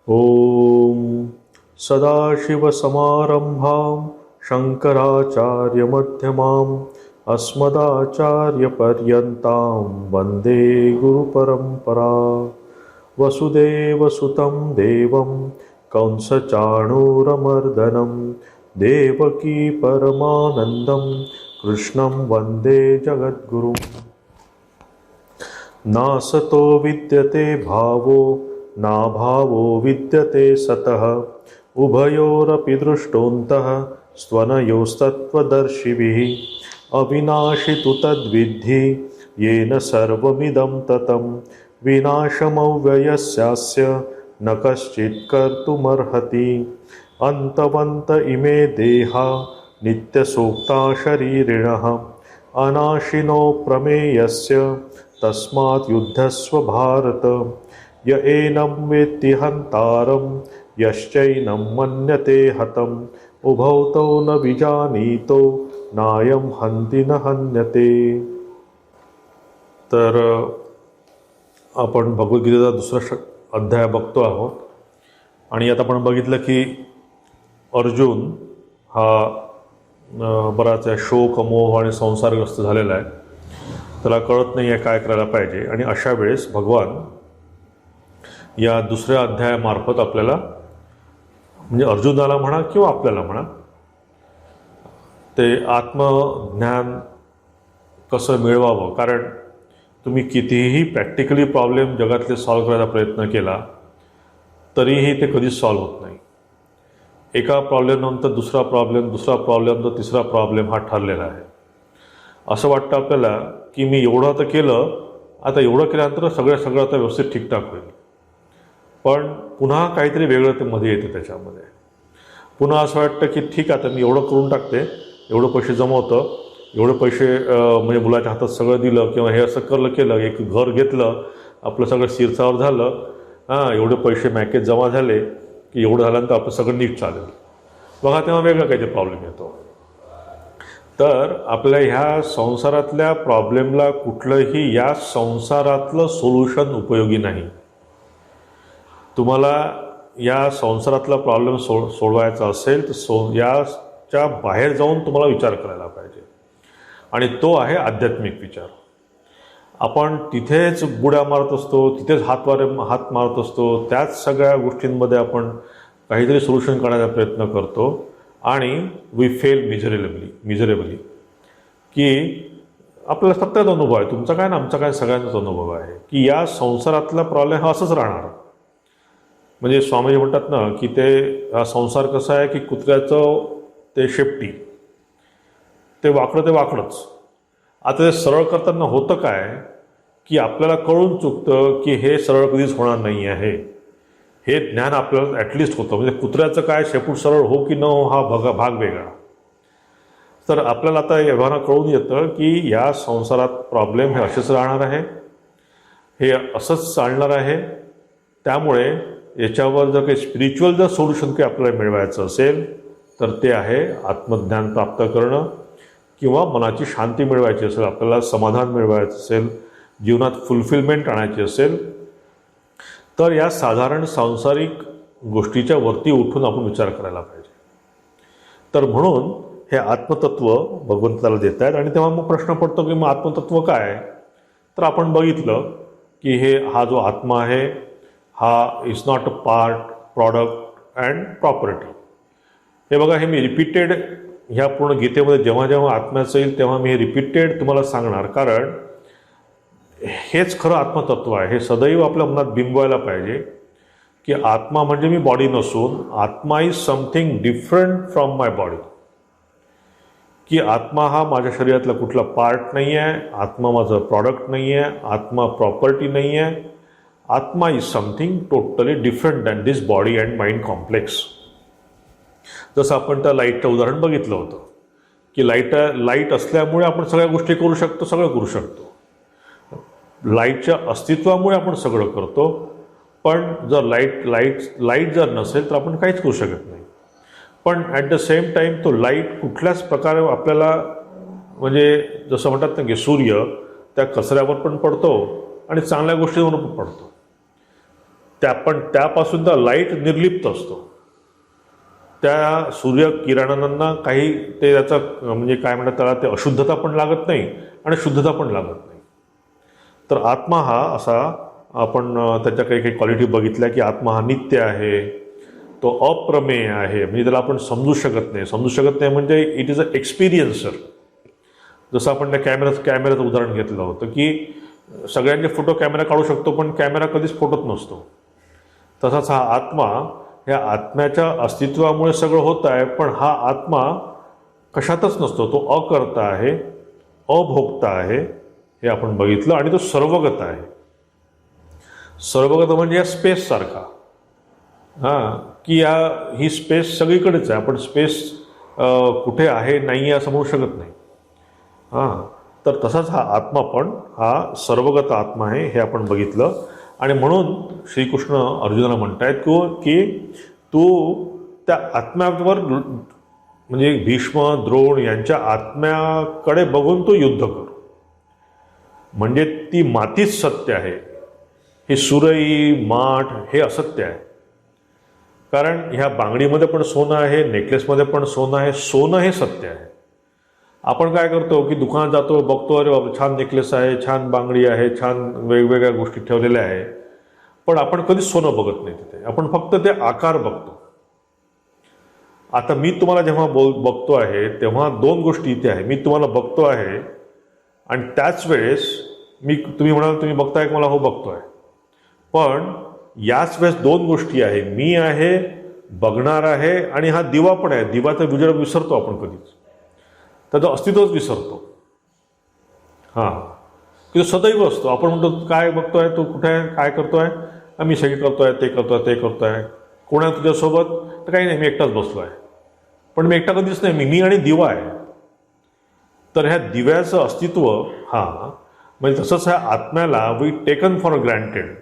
ॐ सदाशिवसमारम्भां शङ्कराचार्यमध्यमाम् अस्मदाचार्यपर्यन्तां वन्दे गुरुपरम्परा। वसुदेवसुतं देवं कंसचाणूरमर्दनं देवकी परमानन्दं कृष्णं वन्दे जगद्गुरुम्। नासतो विद्यते भावो नाभावो विद्यते सतः उभयोरपि दृष्टोऽन्तः स्त्वनयोस्तत्त्वदर्शिभिः अविनाशि तु तद्विद्धि येन सर्वमिदं ततं विनाशमव्ययस्यास्य न कश्चित् कर्तुमर्हति। अन्तवन्त इमे देहा नित्यसोक्ता शरीरिणः अनाशिनो प्रमेयस्य तस्मात् युद्धस्व भारत। य एनं वेत्ति हन्तारं यश्चैनं मन्यते हतम् उभौ तौ न विजानीतो नायं हन्ति न हन्यते। तर आपण भगवद्गीतेचा दुसरा अध्याय बघतो आहोत आणि आता आपण बघितलं की अर्जुन हा बराच शोक मोह आणि संसारग्रस्त झालेला आहे. त्याला कळत नाही आहे काय करायला पाहिजे आणि अशा वेळेस भगवान या दुसऱ्या अध्यायामार्फत आपल्याला म्हणजे अर्जुनाला म्हणा किंवा आपल्याला म्हणा ते आत्मज्ञान कसं मिळवावं. कारण तुम्ही कितीही प्रॅक्टिकली प्रॉब्लेम जगातले सॉल्व्ह करायचा प्रयत्न केला तरीही ते कधीच सॉल्व्ह होत नाही. एका प्रॉब्लेमनंतर दुसरा प्रॉब्लेम, दुसरा प्रॉब्लेम तर तिसरा प्रॉब्लेम हा ठरलेला आहे. असं वाटतं आपल्याला की मी एवढं आता केलं, आता एवढं केल्यानंतर सगळं आता व्यवस्थित ठीकठाक होईल. पण पुन्हा काहीतरी वेगळं ते मध्ये येतं. त्याच्यामध्ये पुन्हा असं वाटतं की ठीक आहे आता मी एवढं करून टाकते, एवढं पैसे जमवतं, एवढे पैसे म्हणजे मुलाच्या हातात सगळं दिलं किंवा हे असं केलं, एक घर घेतलं, आपलं सगळं शिरसावर झालं, एवढे पैसे मॅकेज जमा झाले की एवढं झाल्यानंतर आपलं सगळं नीट चालेल. बघा तेव्हा वेगळा काहीतरी प्रॉब्लेम येतो. तर आपल्या ह्या संसारातल्या प्रॉब्लेमला कुठलंही या संसारातलं सोल्युशन उपयोगी नाही. तुम्हाला या संसारातला प्रॉब्लेम सोडवायचा असेल तर याच्या बाहेर जाऊन तुम्हाला विचार करायला पाहिजे आणि तो आहे आध्यात्मिक विचार. आपण तिथेच बुड्या मारत असतो, तिथेच हात मारत असतो, त्याच सगळ्या गोष्टींमध्ये आपण काहीतरी सोल्युशन काढण्याचा प्रयत्न करतो आणि वी फेल मिझरेबली की आपल्याला सत्यात अनुभव आहे, तुमचा काय ना आमचा काय सगळ्यांचाच अनुभव आहे की या संसारातला प्रॉब्लेम हा असंच राहणार. म्हणजे स्वामीजी म्हणतात ना की हा संसार कसा आहे की कुत्र्याचं ते शेपटी ते वाकडंच. आता ते सरळ करताना होतं काय की आपल्याला कळून चुकतं की हे सरळ कधीच होणार नाही आहे. हे ज्ञान आपल्याला ॲटलिस्ट होतं. म्हणजे कुत्र्याचं काय शेपूट सरळ हो की न हो हा भाग वेगळा. तर आपल्याला आता एव्हाना कळून येतं की या संसारात प्रॉब्लेम हे असेच राहणार आहे, हे असंच चालणार आहे. त्यामुळे याच्यावर जर काही स्पिरिच्युअल जर सोल्युशन काही आपल्याला मिळवायचं असेल तर ते आहे आत्मज्ञान प्राप्त करणं किंवा मनाची शांती मिळवायची असेल, आपल्याला समाधान मिळवायचं असेल, जीवनात फुलफिलमेंट आणायची असेल तर या साधारण सांसारिक गोष्टीच्या वरती उठून आपण विचार करायला पाहिजे. तर म्हणून हे आत्मतत्व भगवंताला देत आहेत. आणि तेव्हा मग प्रश्न पडतो की मग आत्मतत्व काय. तर आपण बघितलं की हा जो आत्मा आहे हा is not a part, product and property. हे बघा, हे मी रिपीटेड ह्या पूर्ण गीतेमध्ये जेव्हा जेव्हा आत्म्याचं येईल तेव्हा मी हे रिपीटेड तुम्हाला सांगणार. कारण हेच खरं आत्मतत्व आहे. हे सदैव आपल्या मनात बिंबवायला पाहिजे की आत्मा म्हणजे मी बॉडी नसून आत्मा is something different from my body. की आत्मा हा माझ्या शरीरातला कुठला पार्ट नाही आहे, आत्मा माझं प्रॉडक्ट नाही आहे, आत्मा प्रॉपर्टी नाही आहे. आत्मा is something totally different than this body and mind complex. जसं आपण त्या लाईटचं उदाहरण बघितलं होतं की लाईट असल्यामुळे आपण सगळ्या गोष्टी करू शकतो, सगळं करू शकतो. लाईटच्या अस्तित्वामुळे आपण सगळं करतो. पण जर लाईट जर नसेल तर आपण काहीच करू शकत नाही. पण ॲट द सेम टाईम तो लाईट कुठल्याच प्रकारे आपल्याला म्हणजे जसं म्हणतात ना की सूर्य त्या कचऱ्यावर पण पडतो आणि चांगल्या गोष्टींवर पण पडतो. त्यापासून तर लाईट निर्लिप्त असतो. त्या सूर्यकिरणांना काही ते त्याचा म्हणजे काय म्हणतात त्याला, ते अशुद्धता पण लागत नाही आणि शुद्धता पण लागत नाही. तर आत्मा हा असा, आपण त्याच्या काही काही क्वालिटी बघितल्या की आत्मा हा नित्य आहे, तो अप्रमेय आहे, म्हणजे त्याला आपण समजू शकत नाही म्हणजे इट इज अ एक्सपिरियन्सर. जसं आपण त्या कॅमेऱ्याचं उदाहरण घेतलं होतं की सगळ्यांचे फोटो कॅमेरा काढू शकतो, पण कॅमेरा कधीच फोटोत नसतो. तसाच हा आत्मा, ह्या आत्म्याच्या अस्तित्वामुळे सगळं होत आहे, पण हा आत्मा कशातच नसतो. तो अकर्ता आहे, अभोक्ता आहे, हे आपण बघितलं. आणि तो सर्वगत आहे. सर्वगत म्हणजे या स्पेससारखा, की ही स्पेस सगळीकडेच आहे. आपण स्पेस कुठे आहे नाही आहे असं म्हणू शकत नाही. तर तसाच हा आत्मा पण हा सर्वगत आत्मा आहे, हे आपण बघितलं. आणि म्हणून श्रीकृष्ण अर्जुनाला म्हणतायत की तू त्या आत्म्यावर, म्हणजे भीष्म द्रोण यांच्या आत्म्याकडे बघून तू युद्ध कर. म्हणजे ती मातीच सत्य आहे, हे सुरई माठ हे असत्य आहे. कारण ह्या बांगडीमध्ये पण सोनं आहे, नेकलेसमध्ये पण सोनं आहे. सोनं हे सत्य आहे. आपण काय करतो की दुकानात जातो, बघतो, अरे बाबा छान नेकलेस आहे, छान बांगडी आहे, छान वेगवेगळ्या गोष्टी ठेवलेल्या आहे, पण आपण कधीच सोनं बघत नाही तिथे. आपण फक्त ते आकार बघतो. आता मी तुम्हाला जेव्हा बघतो आहे तेव्हा दोन गोष्टी इथे आहे. मी तुम्हाला बघतो आहे आणि त्याच वेळेस तुम्ही म्हणाल तुम्ही बघताय का मला? हो बघतोय. पण याच वेळेस दोन गोष्टी आहे. मी आहे, बघणार आहे, आणि हा दिवा पण आहे. दिवाचा उजेड विसरतो आपण कधीच, त्याचं अस्तित्वच विसरतो. की तो सदैव असतो. आपण म्हणतो काय बघतोय तू, कुठे आहे, काय करतोय? मी सगळी करतोय, ते करतोय. कोण आहे तुझ्यासोबत? तर काही नाही, मी एकटाच बसलो आहे. पण मी एकटा कधीच नाही, मी आणि दिवा आहे. तर ह्या दिव्याचं अस्तित्व म्हणजे तसंच ह्या आत्म्याला वी टेकन फॉर ग्रँटेड,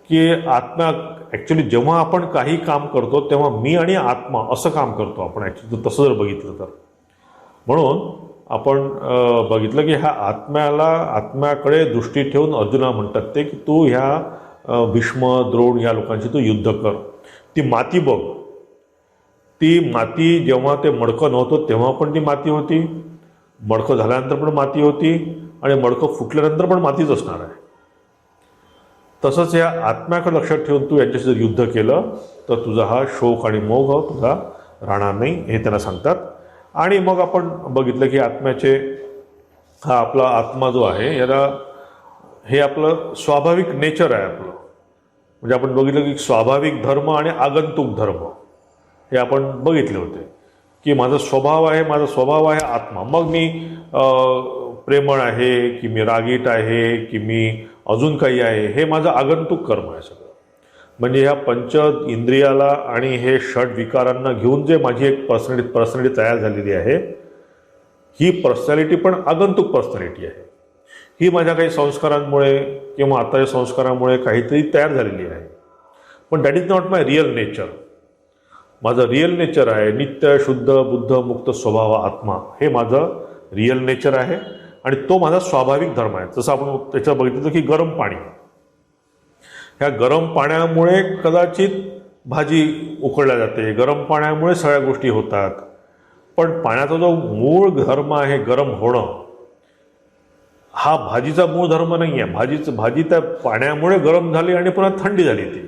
की आत्मा ॲक्च्युली जेव्हा आपण काही काम करतो तेव्हा मी आणि आत्मा असं काम करतो आपण ॲक्च्युली, तसं जर बघितलं तर. म्हणून आपण बघितलं की ह्या आत्म्याकडे दृष्टी ठेवून अर्जुना म्हणतात ते की तू ह्या भीष्म द्रोण या लोकांची तू युद्ध कर. ती माती बघ. ती माती जेव्हा ते मडकं नव्हतं तेव्हा पण ती माती होती, मडकं झाल्यानंतर पण माती होती, आणि मडकं फुटल्यानंतर पण मातीच असणार आहे. तसंच या आत्म्याकडे लक्षात ठेवून तू यांच्याशी जर युद्ध केलं तर तुझा हा शोक आणि मोह तुझा राहणार नाही, हे त्यांना सांगतात. आणि मग आपण बघितलं की हा आपला आत्मा जो आहे याला, हे आपलं स्वाभाविक नेचर आहे आपलं. म्हणजे आपण बघितलं की स्वाभाविक धर्म आणि आगंतुक धर्म हे आपण बघितले होते. की माझा स्वभाव आहे आत्मा. मग मी प्रेमळ आहे, की मी रागीट आहे, की मी अजून काही आहे, हे माझं आगंतुक कर्म आहे सगळं. म्हणजे ह्या पंच इंद्रियाला आणि हे षड विकारांना घेऊन जे माझी एक पर्सनॅलिटी तयार झालेली आहे, ही पर्सनॅलिटी पण आगंतुक पर्सनॅलिटी आहे. ही माझ्या काही संस्कारांमुळे किंवा आताच्या संस्कारामुळे काहीतरी तयार झालेली आहे. पण that is not my real nature. माझं रिअल नेचर आहे नित्य शुद्ध बुद्ध मुक्त स्वभाव आत्मा, हे माझं रिअल नेचर आहे. आणि तो माझा स्वाभाविक धर्म आहे. जसं आपण त्याच्यात बघितलं की गरम पाणी, ह्या गरम पाण्यामुळे कदाचित भाजी उकळल्या जाते, गरम पाण्यामुळे सगळ्या गोष्टी होतात. पण पाण्याचा जो मूळ धर्म आहे गरम होणं, हा भाजीचा मूळ धर्म नाही आहे. भाजी त्या पाण्यामुळे गरम झाली आणि पुन्हा थंडी झाली ती.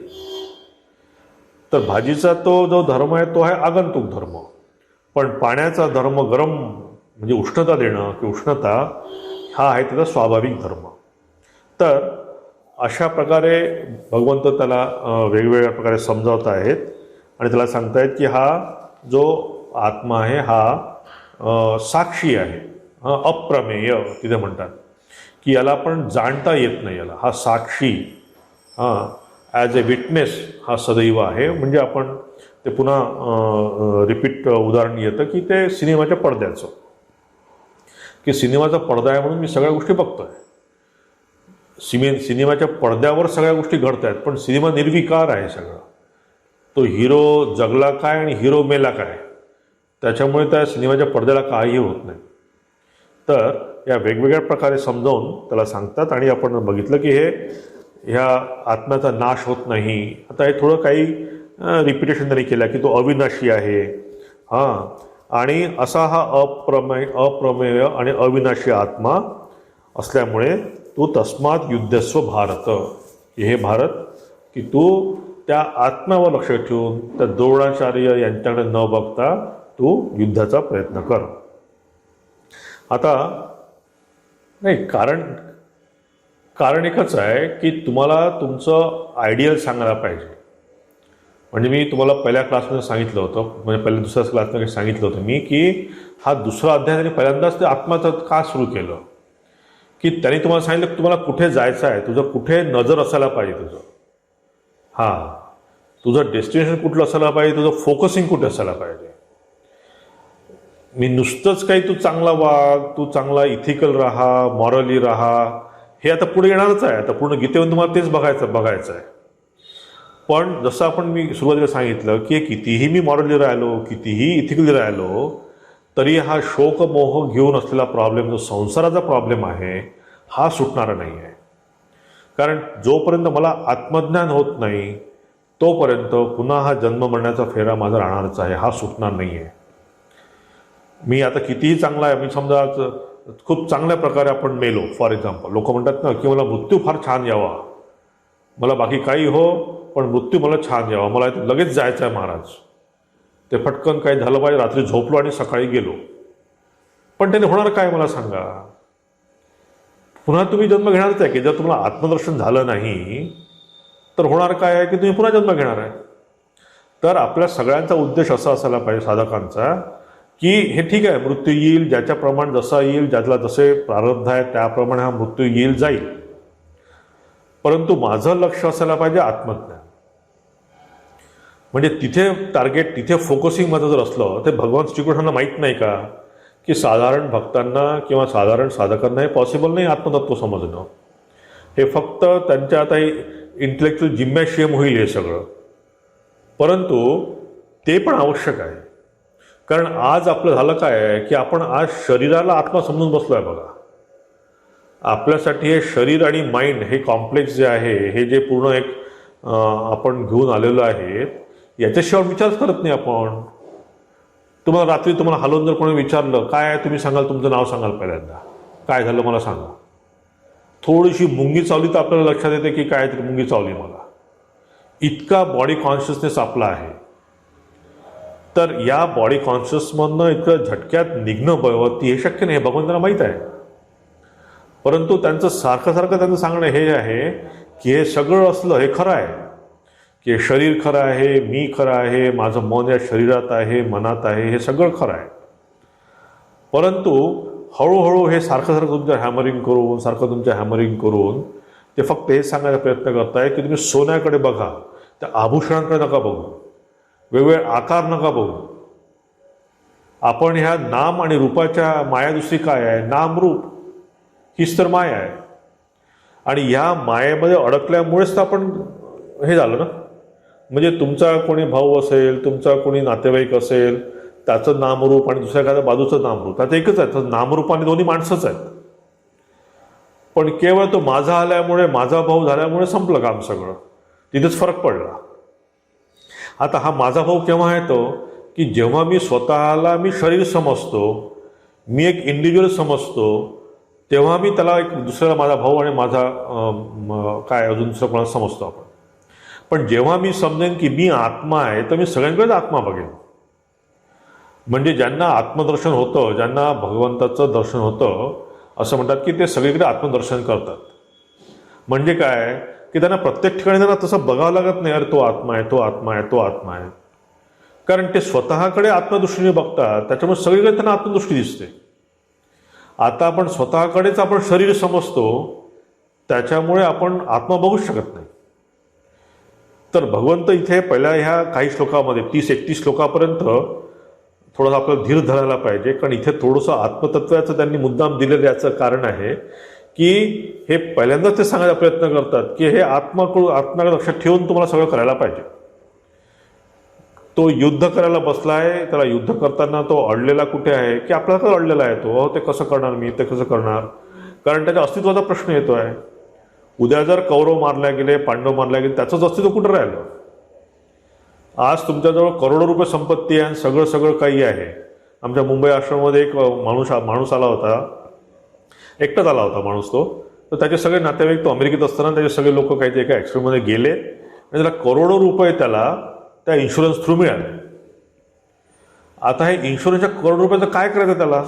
तर भाजीचा तो जो धर्म आहे तो आहे आगंतुक धर्म. पण पाण्याचा धर्म गरम म्हणजे उष्णता देणं की उष्णता, हा आहे त्याचा स्वाभाविक धर्म. तर अशा प्रकारे भगवंत त्याला वेगवेगळ्या प्रकारे समजावत आहेत आणि त्याला सांगतायत की हा जो आत्मा आहे हा साक्षी आहे, अप्रमेय तिथे म्हणतात की याला आपण जाणता येत नाही. याला हा साक्षी ॲज अ विटनेस हा सदैव आहे. म्हणजे आपण ते पुन्हा रिपीट उदाहरण येतं की ते सिनेमाच्या पडद्याचं, की सिनेमाचा पडदा आहे म्हणून मी सगळ्या गोष्टी बघतोय. सिनेमाच्या पडद्यावर सगळ्या गोष्टी घडत आहेत, पण सिनेमा निर्विकार आहे सगळं. तो हिरो जगला काय आणि हिरो मेला काय, त्याच्यामुळे त्या सिनेमाच्या पडद्याला काहीही होत नाही. तर या वेगवेगळ्या प्रकारे समजावून त्याला सांगतात. आणि आपण बघितलं की हे ह्या आत्म्याचा नाश होत नाही. आता हे थोडं काही रिपिटेशन त्यांनी केलं की तो अविनाशी आहे. हां, आणि असा हा अप्रमेय आणि अविनाशी आत्मा असल्यामुळे तू तस्मात युद्धस्व भारत, की हे भारत, की तू त्या आत्म्यावर लक्ष ठेवून त्या द्रोणाचार्य यांच्याकडे न बघता तू युद्धाचा प्रयत्न कर. आता नाही, कारण एकच आहे की तुम्हाला तुमचं आयडियल सांगायला पाहिजे. म्हणजे मी तुम्हाला पहिल्या क्लासमध्ये सांगितलं होतं, म्हणजे पहिल्या दुसऱ्या क्लासमध्ये सांगितलं होतं मी, की हा दुसरा अध्याय त्यांनी पहिल्यांदाच ते आत्माचं का सुरू केलं, की त्यांनी तुम्हाला सांगितलं की तुम्हाला कुठे जायचं आहे, तुझं कुठे नजर असायला पाहिजे, तुझं डेस्टिनेशन कुठलं असायला पाहिजे, तुझं फोकसिंग कुठे असायला पाहिजे. मी नुसतंच काही तू चांगला वाग, तू चांगला इथिकल राहा, मॉरली राहा, हे आता पुढे येणारच आहे. आता पूर्ण गीतेवरून तुम्हाला तेच बघायचं आहे. पण जसं आपण मी सुरुवातीला सांगितलं की कितीही मी मॉरली राहिलो, कितीही इथिकली राहिलो, तरी हा शोक मोह घेऊन असलेला प्रॉब्लेम, जो संसाराचा प्रॉब्लेम आहे, हा सुटणारा नाही आहे. कारण जोपर्यंत मला आत्मज्ञान होत नाही तोपर्यंत पुन्हा हा जन्म मरण्याचा फेरा माझा राहणारच आहे, हा सुटणार नाही आहे. मी आता कितीही चांगला आहे, मी समजा खूप चांगल्या प्रकारे आपण मेलो, फॉर एक्झाम्पल, लोक म्हणतात ना की मला मृत्यू फार छान यावा, मला बाकी काही हो पण मृत्यू मला छान यावा, मला लगेच जायचं आहे महाराज, ते फटकन काही झालं पाहिजे, रात्री झोपलो आणि सकाळी गेलो. पण त्याने होणार काय मला सांगा? पुन्हा तुम्ही जन्म घेणारच आहे. की जर तुम्हाला आत्मदर्शन झालं नाही तर होणार काय आहे की तुम्ही पुन्हा जन्म घेणार आहे. तर आपल्या सगळ्यांचा उद्देश असा असायला पाहिजे साधकांचा, की हे ठीक आहे, मृत्यू येईल, ज्याच्याप्रमाणे जसा येईल, ज्याला जसे प्रारब्ध आहे त्याप्रमाणे हा मृत्यू येईल जाईल, परंतु माझं लक्ष असायला पाहिजे आत्मज्ञान. म्हणजे तिथे टार्गेट, तिथे फोकसिंग माझं जर असलं तर भगवान श्रीकृष्णांना माहीत नाही का की साधारण भक्तांना किंवा साधारण साधकांना हे पॉसिबल नाही आत्मतत्व समजणं. हे फक्त त्यांच्या आता इंटेलेक्च्युअल जिम्नॅशियम होईल हे सगळं, परंतु ते पण आवश्यक आहे. कारण आज आपलं झालं काय आहे की आपण आज शरीराला आत्मा समजून बसलो आहे. बघा, आपल्यासाठी हे शरीर आणि माइंड हे कॉम्प्लेक्स जे आहे, हे जे पूर्ण एक आपण घेऊन आलेलो आहे, याच्याशिवाय विचारच करत नाही आपण. तुम्हाला रात्री तुम्हाला हलवून जर कोणी विचारलं काय आहे, तुम्ही सांगाल, तुमचं नाव सांगाल पहिल्यांदा, काय झालं मला सांगा. थोडीशी मुंगी चावली तर आपल्याला लक्षात येते की काय तरी मुंगी चावली मला. इतका बॉडी कॉन्शियसनेस आपला आहे. तर या बॉडी कॉन्शियसमधनं इतकं झटक्यात निघणं भगवती हे शक्य नाही, हे भगवंतांना माहीत आहे. परंतु त्यांचं सारखं त्यांचं सांगणं हे आहे की हे सगळं असलं हे खरं आहे, की शरीर खरं आहे, मी खरं आहे, माझं मन या शरीरात आहे, मनात आहे, हे सगळं खरं आहे. परंतु हळूहळू हे सारखं तुमच्या हॅमरिंग करून ते फक्त हे सांगायचा प्रयत्न करताय की तुम्ही सोन्याकडे बघा, त्या आभूषणांकडे नका बघू, वेगवेगळे आकार नका बघू. आपण ह्या नाम आणि रूपाच्या माया दुसरी काय आहे? नाम रूप हीच तर माया आहे. आणि ह्या मायेमध्ये अडकल्यामुळेच तर आपण हे झालं ना. म्हणजे तुमचा कोणी भाऊ असेल, तुमचा कोणी नातेवाईक असेल, त्याचं नामरूप आणि दुसऱ्या एखाद्या बाजूचं नामरूप, त्याचं एकच आहे, तर नामरूप आणि दोन्ही माणसंच आहेत. पण केवळ तो माझा आल्यामुळे, माझा भाऊ झाल्यामुळे संपलं काम सगळं, तिथेच फरक पडला. आता हा माझा भाऊ केव्हा येतो की जेव्हा मी स्वतःला मी शरीर समजतो, मी एक इंडिव्हिज्युअल समजतो, तेव्हा मी त्याला एक दुसऱ्याला माझा भाऊ आणि माझा काय अजून दुसरं कोणाला समजतो आपण. पण जेव्हा मी समजेन की मी आत्मा आहे तर मी सगळ्यांकडेच आत्मा बघेन. म्हणजे ज्यांना आत्मदर्शन होतं, ज्यांना भगवंताचं दर्शन होतं, असं म्हणतात की ते सगळीकडे आत्मदर्शन करतात. म्हणजे काय की त्यांना प्रत्येक ठिकाणी त्यांना तसं बघावं लागत नाही, अरे तो आत्मा आहे, तो आत्मा आहे, तो आत्मा आहे. कारण ते स्वतःकडे आत्मदृष्टीने बघतात, त्याच्यामुळे सगळीकडे त्यांना आत्मदृष्टी दिसते. आता आपण स्वतःकडेच आपण शरीर समजतो, त्याच्यामुळे आपण आत्मा बघूच शकत नाही. तर भगवंत इथे पहिल्या ह्या काही श्लोकामध्ये 30-31 श्लोकापर्यंत थोडंसं आपल्याला धीर धरायला पाहिजे. कारण इथे थोडंसं आत्मतत्वाचं त्यांनी मुद्दाम दिलेलं याचं कारण आहे की हे पहिल्यांदाच ते सांगायचा प्रयत्न करतात की हे आत्म्याकडे लक्षात ठेवून तुम्हाला सगळं करायला पाहिजे. तो युद्ध करायला बसलाय, त्याला युद्ध करताना तो अडलेला कुठे आहे की आपल्याला काय अडलेला आहे तो, ते कसं करणार मी, ते कसं करणार, कारण त्याच्या अस्तित्वाचा प्रश्न येतो आहे. उद्या जर कौरव मारल्या गेले, पांडव मारल्या गेले, त्याचंच अस्तित्व कुठं राहिलं? आज तुमच्याजवळ करोडो रुपये संपत्ती आहे आणि सगळं सगळं काही आहे. आमच्या मुंबई आश्रममध्ये एक माणूस आला होता, एकटाच आला होता माणूस तो. तर त्याचे सगळे नातेवाईक, तो अमेरिकेत असताना त्याचे सगळे लोक काही एका ॲक्सिडेंटमध्ये गेले आणि त्याला करोडो रुपये त्याला त्या इन्शुरन्स थ्रू मिळाले. आता हे इन्शुरन्सच्या करोड रुपयाचं काय करायचं त्याला?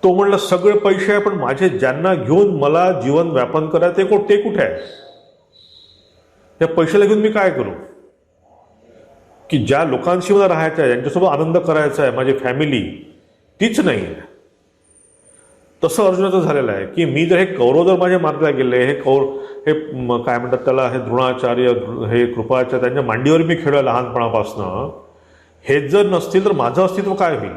तो म्हणला सगळे पैसे आहे, पण माझे ज्यांना घेऊन मला जीवन व्यापन करायचं ते कुठे आहे? त्या पैशाला घेऊन मी काय करू? की ज्या लोकांशी मला राहायचं आहे, ज्यांच्यासोबत आनंद करायचा आहे, माझी फॅमिली तीच नाही आहे. तसं अर्जुनाचं झालेलं आहे की मी जर हे कौरव जर माझे मारले गेले, हे काय म्हणतात त्याला, हे द्रोणाचार्य, हे कृपाचार्य, त्यांच्या मांडीवर मी खेळलो लहानपणापासनं, हेच जर नसतील तर माझं अस्तित्व काय होईल?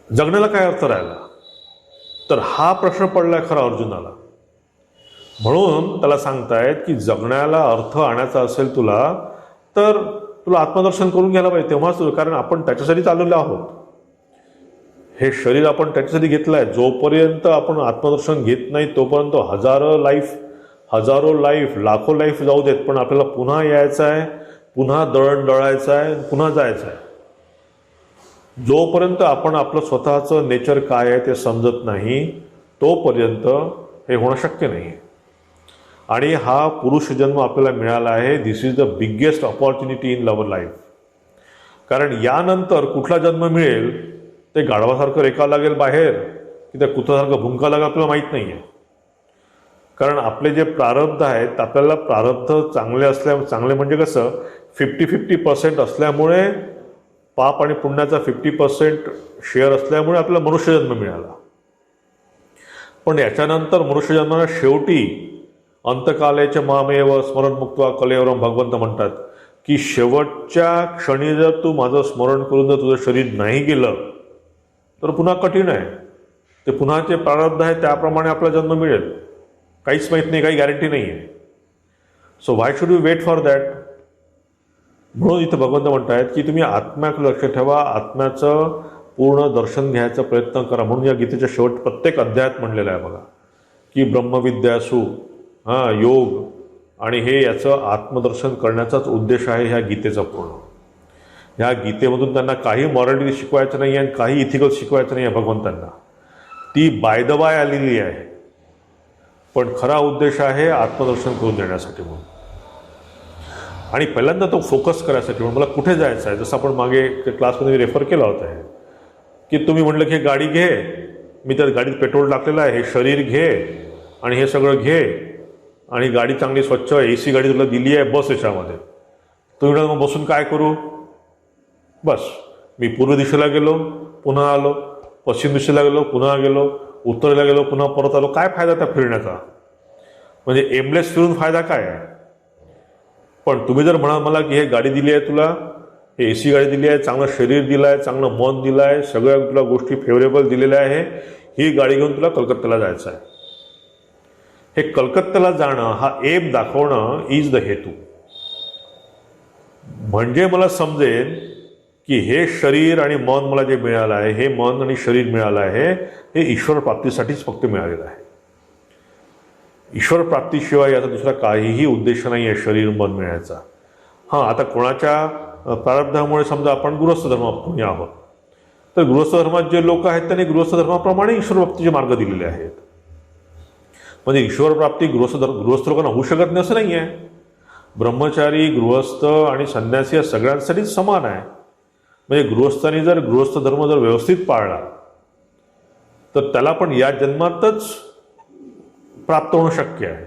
जगण्याला काय अर्थ राहिला? तर हा प्रश्न पडलाय खरा अर्जुनाला. म्हणून त्याला सांगतायत की जगण्याला अर्थ आणायचा असेल तुला, तर तुला आत्मदर्शन करून घ्यायला पाहिजे, तेव्हाच तुझं. कारण आपण त्याच्यासाठी चाललेलो आहोत. हे शरीर आपण त्याच्यासाठी घेतलं आहे. जोपर्यंत आपण आत्मदर्शन घेत नाही तोपर्यंत हजारो लाईफ, लाखो लाईफ जाऊ देत, पण आपल्याला पुन्हा यायचं आहे, पुन्हा दळण दळायचं आहे, पुन्हा जायचं आहे. जोपर्यंत आपण आपलं स्वतःचं नेचर काय आहे ते समजत नाही तोपर्यंत हे होणं शक्य नाही. आणि हा पुरुष जन्म आपल्याला मिळाला आहे. This is the biggest opportunity in our life. कारण यानंतर कुठला जन्म मिळेल ते गाढवासारखं रेखावं लागेल बाहेर, की त्या कुत्र्यासारखं भुंकावं लागेल, आपल्याला माहीत नाही आहे. कारण आपले जे प्रारब्ध आहेत, आपल्याला प्रारब्ध चांगले म्हणजे कसं 50-50% असल्यामुळे, पाप आणि पुण्याचा 50% शेअर असल्यामुळे आपल्याला मनुष्यजन्म मिळाला. पण याच्यानंतर मनुष्यजन्माला शेवटी अंतकालेच्या मामेव स्मरण मुक्त्वा कलेवरम भगवंत म्हणतात की शेवटच्या क्षणी जर तू माझं स्मरण करून जर तुझं शरीर नाही गेलं तर पुन्हा कठीण आहे. ते पुन्हाचे प्रारब्ध आहे त्याप्रमाणे आपला जन्म मिळेल. काहीच माहीत नाही, काही गॅरंटी नाही आहे. So why should you wait for that? म्हणून इथं भगवंत म्हणतायत की तुम्ही आत्म्याकडे लक्ष ठेवा, आत्म्याचं पूर्ण दर्शन घ्यायचा प्रयत्न करा. म्हणून या गीतेच्या शेवट प्रत्येक अध्यायात म्हणलेलं आहे बघा की ब्रह्मविद्यासु योग, आणि हे याचं आत्मदर्शन करण्याचाच उद्देश आहे ह्या गीतेचा पूर्ण. ह्या गीतेमधून त्यांना काही मॉरॅलिटी शिकवायचं नाही आहे आणि काही इथिकल शिकवायचं नाही आहे भगवंतांना. ती बाय द बाय आलेली आहे, पण खरा उद्देश आहे आत्मदर्शन करून देण्यासाठी म्हणून. आणि पहिल्यांदा तो फोकस करायसाठी म्हणून मला कुठे जायचं आहे. जसं आपण मागे क्लासमध्ये रेफर केला होता आहे की तुम्ही म्हटलं की हे गाडी घे, मी त्या गाडीत पेट्रोल टाकलेलं आहे, हे शरीर घे आणि हे सगळं घे, आणि गाडी चांगली स्वच्छ AC गाडी तुला दिली आहे, बस याच्यामध्ये. तुम्ही मग बसून काय करू? बस मी पूर्व दिशेला गेलो, पुन्हा आलो, पश्चिम दिशेला गेलो, पुन्हा गेलो, उत्तरेला गेलो, पुन्हा परत आलो. काय फायदा त्या फिरण्याचा? म्हणजे एमलेस फिरून फायदा काय आहे? पण तुम्ही जर म्हणाल मला की हे गाडी दिली आहे तुला, हे AC गाडी दिली आहे, चांगलं शरीर दिलं आहे, चांगलं मन दिलं आहे, सगळ्या तुला गोष्टी फेवरेबल दिलेल्या आहे, ही गाडी घेऊन तुला कलकत्त्याला जायचं आहे. हे कलकत्त्याला जाणं हा एम दाखवणं इज द हेतू. म्हणजे मला समजेल की हे शरीर आणि मन मला जे मिळालं आहे, हे मन आणि शरीर मिळालं आहे, हे ईश्वर प्राप्तीसाठीच फक्त मिळालेलं आहे. ईश्वर प्राप्तीशिवाय याचा दुसरा काहीही उद्देश नाही आहे शरीर मन मिळायचा. आता कोणाच्या प्रारब्धामुळे समजा आपण गृहस्थ धर्मात आहोत, तर गृहस्थ धर्मात जे लोक आहेत त्यांनी गृहस्थ धर्माप्रमाणे ईश्वर प्राप्तीचे मार्ग दिलेले आहेत. म्हणजे ईश्वर प्राप्ती गृहस्थ लोकांना होऊ शकत नाही असं नाही आहे. ब्रह्मचारी, गृहस्थ आणि संन्यासी या सगळ्यांसाठीच समान आहे. म्हणजे गृहस्थांनी जर गृहस्थ धर्म जर व्यवस्थित पाळला तर त्याला पण या जन्मातच प्राप्त होणं शक्य आहे.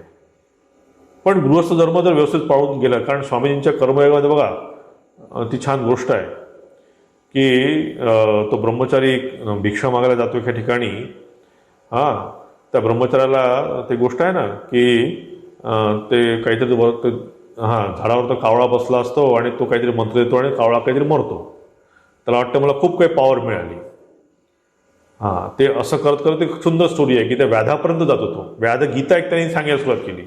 पण गृहस्थ धर्म जर व्यवस्थित पाळून गेला, कारण स्वामीजींच्या कर्मयोगामध्ये बघा ती छान गोष्ट आहे की तो ब्रह्मचारी भिक्षा मागायला जातो एका ठिकाणी. त्या ब्रह्मचार्याला ते गोष्ट आहे ना की ते काहीतरी झाडावर तो कावळा बसला असतो आणि तो काहीतरी मंत्र देतो आणि कावळा काहीतरी मरतो. त्याला वाटतं मला खूप काही पॉवर मिळाली. ते असं करत करत एक सुंदर स्टोरी आहे की त्या व्याधापर्यंत जातो तो. व्याध गीता एक त्यांनी सांगायला सुरुवात केली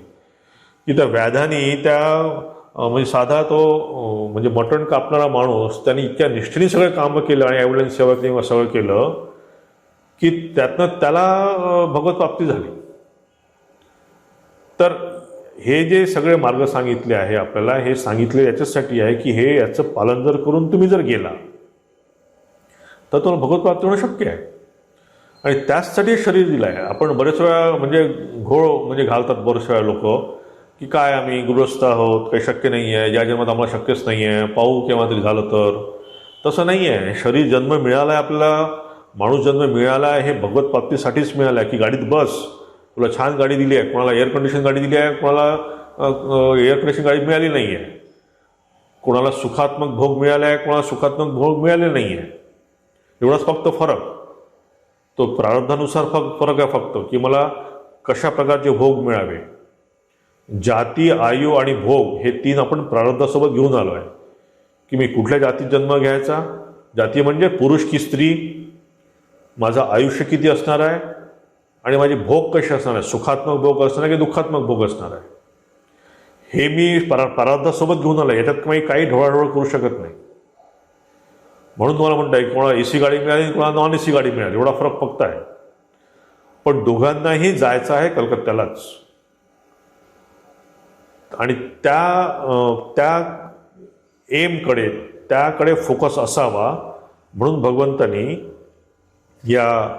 की त्या व्याधानी म्हणजे साधा तो म्हणजे मटण कापणारा माणूस, त्यांनी इतक्या निष्ठेने सगळं कामं केलं आणि आईवडिलांची सेवा केली, सगळं केलं की त्यातनं त्याला भगवत प्राप्ती झाली. तर हे जे सगळे मार्ग सांगितले आहे आपल्याला, हे सांगितले याच्यासाठी आहे की हे याचं पालन जर करून तुम्ही जर गेला तर तुम्हाला भगवत प्राप्ती होणं शक्य आहे. आणि त्याचसाठी शरीर दिलं आहे. आपण बरेच वेळा म्हणजे घोळ म्हणजे घालतात बरेच वेळा लोक की काय आम्ही गृहस्थ आहोत, काही शक्य नाही आहे, ज्या जन्मात आम्हाला शक्यच नाही आहे, पाहू केव्हा तरी झालं तर. तसं नाही आहे. शरीर जन्म मिळाला आहे आपल्याला, माणूस जन्म मिळाला आहे हे भगवत प्राप्तीसाठीच मिळाला आहे. की गाडीत बस, तुला छान गाडी दिली आहे, कोणाला एअर कंडिशन गाडी दिली आहे, कोणाला एअर कंडिशन गाडी मिळाली नाही आहे, कोणाला सुखात्मक भोग मिळाले आहे, कोणाला सुखात्मक भोग मिळाले नाही आहे. एवढाच फक्त फरक. तो प्रारब्धानुसार फरक आहे फक्त की मला कशा प्रकारचे भोग मिळावे. जाती, आयु आणि भोग हे 3 आपण प्रारब्धासोबत घेऊन आलो आहे. की मी कुठल्या जातीत जन्म घ्यायचा, जाती म्हणजे पुरुष की स्त्री, माझं आयुष्य किती असणार आहे आणि माझे भोग कसे असणार आहे, सुखात्मक भोग असणार आहे की दुःखात्मक भोग असणार आहे, हे मी प्रारब्धासोबत घेऊन आलो आहे. याच्यात काही ढवळाढवळ करू शकत नाही. म्हणून तुम्हाला म्हणताय कोणाला एसी गाडी मिळाली, कोणाला नॉन एसी गाडी मिळाली, एवढा फरक फक्त आहे. पण दोघांनाही जायचं आहे कलकत्त्यालाच. आणि त्या एमकडे, त्याकडे फोकस असावा. म्हणून भगवंतांनी या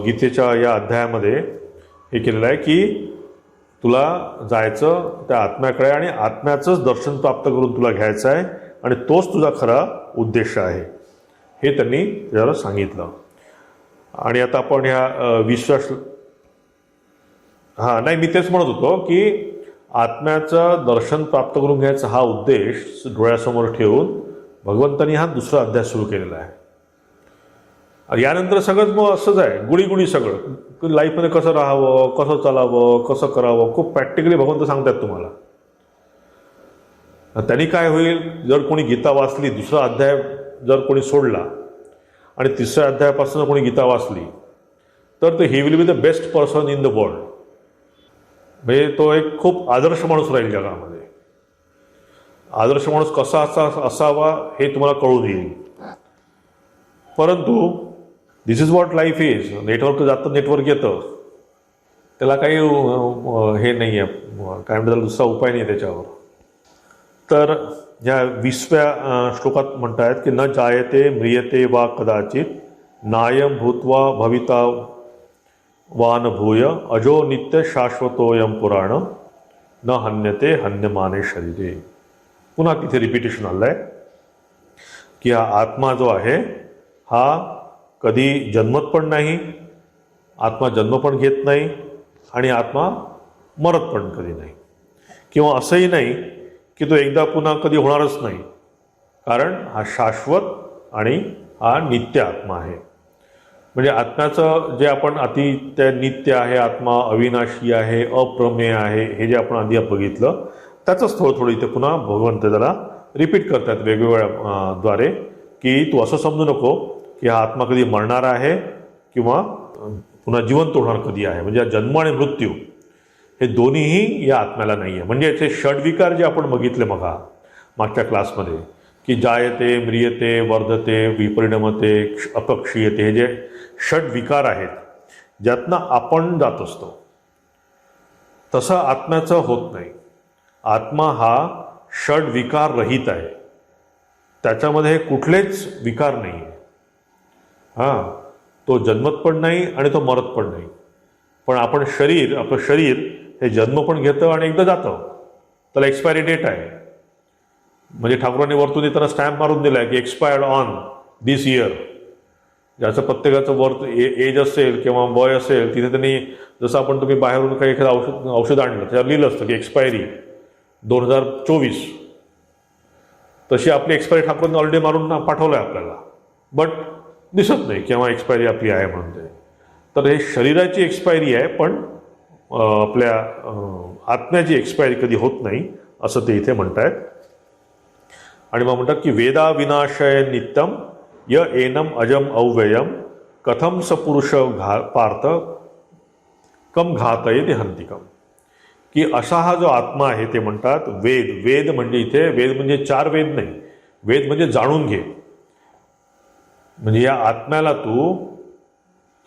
गीतेच्या या अध्यायामध्ये हे केलेलं आहे की तुला जायचं त्या आत्म्याकडे आणि आत्म्याचंच दर्शन प्राप्त करून तुला घ्यायचं आहे आणि तोच तुझा खरा उद्देश आहे, हे त्यांनी त्याला सांगितलं. आणि आता आपण ह्या नाही मी तेच म्हणत होतो की आत्म्याचं दर्शन प्राप्त करून घ्यायचा हा उद्देश डोळ्यासमोर ठेवून भगवंतांनी हा दुसरा अध्याय सुरू केलेला आहे. यानंतर सगळंच मग असंच आहे, गुळीगुळी सगळं लाईफमध्ये कसं राहावं, कसं चालावं, कसं करावं, खूप प्रॅक्टिकली भगवंत सांगतात तुम्हाला. त्यांनी काय होईल, जर कोणी गीता वाचली, दुसरा अध्याय जर कोणी सोडला आणि तिसऱ्या अध्यायापासून कोणी गीता वाचली तर he will be the best person in the world. म्हणजे तो एक खूप आदर्श माणूस राहील जगामध्ये. आदर्श माणूस कसा असावा हे तुम्हाला कळून येईल. परंतु this is what life is. Network जातं, नेटवर्क येतं, त्याला काही हे नाही आहे, काय म्हणतात दुसरा उपाय नाही त्याच्यावर. तर ह्या 20व्या श्लोकात म्हणतायत की न जायते म्रियते वा कदाचित नायम भूत्वा भविता वान भूय अजो नित्य शाश्वतोयम पुराण न हन्यते हन्यमाने शरीरे. पुन्हा तिथे रिपिटेशन आलं आहे की हा आत्मा जो आहे हा कधी जन्मत पण नाही, आत्मा जन्म पण घेत नाही आणि आत्मा मरत पण कधी नाही. किंवा असंही नाही की तो एकदा पुन्हा कधी होणारच नाही, कारण हा शाश्वत आणि हा नित्य आत्मा आहे. म्हणजे आत्म्याचं जे आपण ते नित्य आहे, आत्मा अविनाशी आहे, अप्रमेय आहे, हे जे आपण आधी बघितलं त्याचंच थोडं इथे पुन्हा भगवंत त्याला रिपीट करतात वेगवेगळ्या द्वारे की तू असं समजू नको की हा आत्मा कधी मरणार आहे किंवा पुन्हा जिवंत होणार कधी आहे. म्हणजे जन्म आणि मृत्यू हे दोन्हीही या आत्म्याला नाही आहे. म्हणजे याचे षड्विकार जे आपण बघितले मागच्या क्लासमध्ये की जायते, म्रियते, वर्धते, विपरिणमते, अपक्षीयते, हे जे षड्विकार आहेत ज्यातनं आपण जात असतो, तसं आत्म्याचं होत नाही. आत्मा हा षड्विकार रहित आहे, त्याच्यामध्ये कुठलेच विकार नाही आहे. तो जन्मत पण नाही आणि तो मरत पण नाही. पण आपलं शरीर हे जन्म पण घेतं आणि एकदा जातं, त्याला एक्सपायरी डेट आहे. म्हणजे ठाकूरांनी वरतून येताना स्टॅम्प मारून दिला आहे की एक्सपायर्ड ऑन दिस इयर. ज्याचं प्रत्येकाचं वर्थ एज असेल किंवा वय असेल तिथे त्यांनी, जसं आपण तुम्ही बाहेरून काही एखादं औषध आणलं त्याच्यावर लिहिलं असतं की एक्सपायरी 2024, तशी आपली एक्सपायरी ठाकूरांनी ऑलरेडी मारून पाठवलं आहे आपल्याला, बट दिसत नाही केव्हा एक्सपायरी आपली आहे म्हणून ते. तर हे शरीराची एक्सपायरी आहे, पण आपल्या आत्म्याची एक्सपायरी कधी होत नाही असं ते इथे म्हणतायत. आणि मग म्हणतात की वेदा विनाशय नित्यम य एनम अजम अव्ययम कथम स पुरुष पार्थ कम घातये ते हंतिकम. की असा हा जो आत्मा आहे ते म्हणतात वेद म्हणजे इथे वेद म्हणजे 4 वेद नाही, वेद म्हणजे जाणून घे. म्हणजे या आत्म्याला तू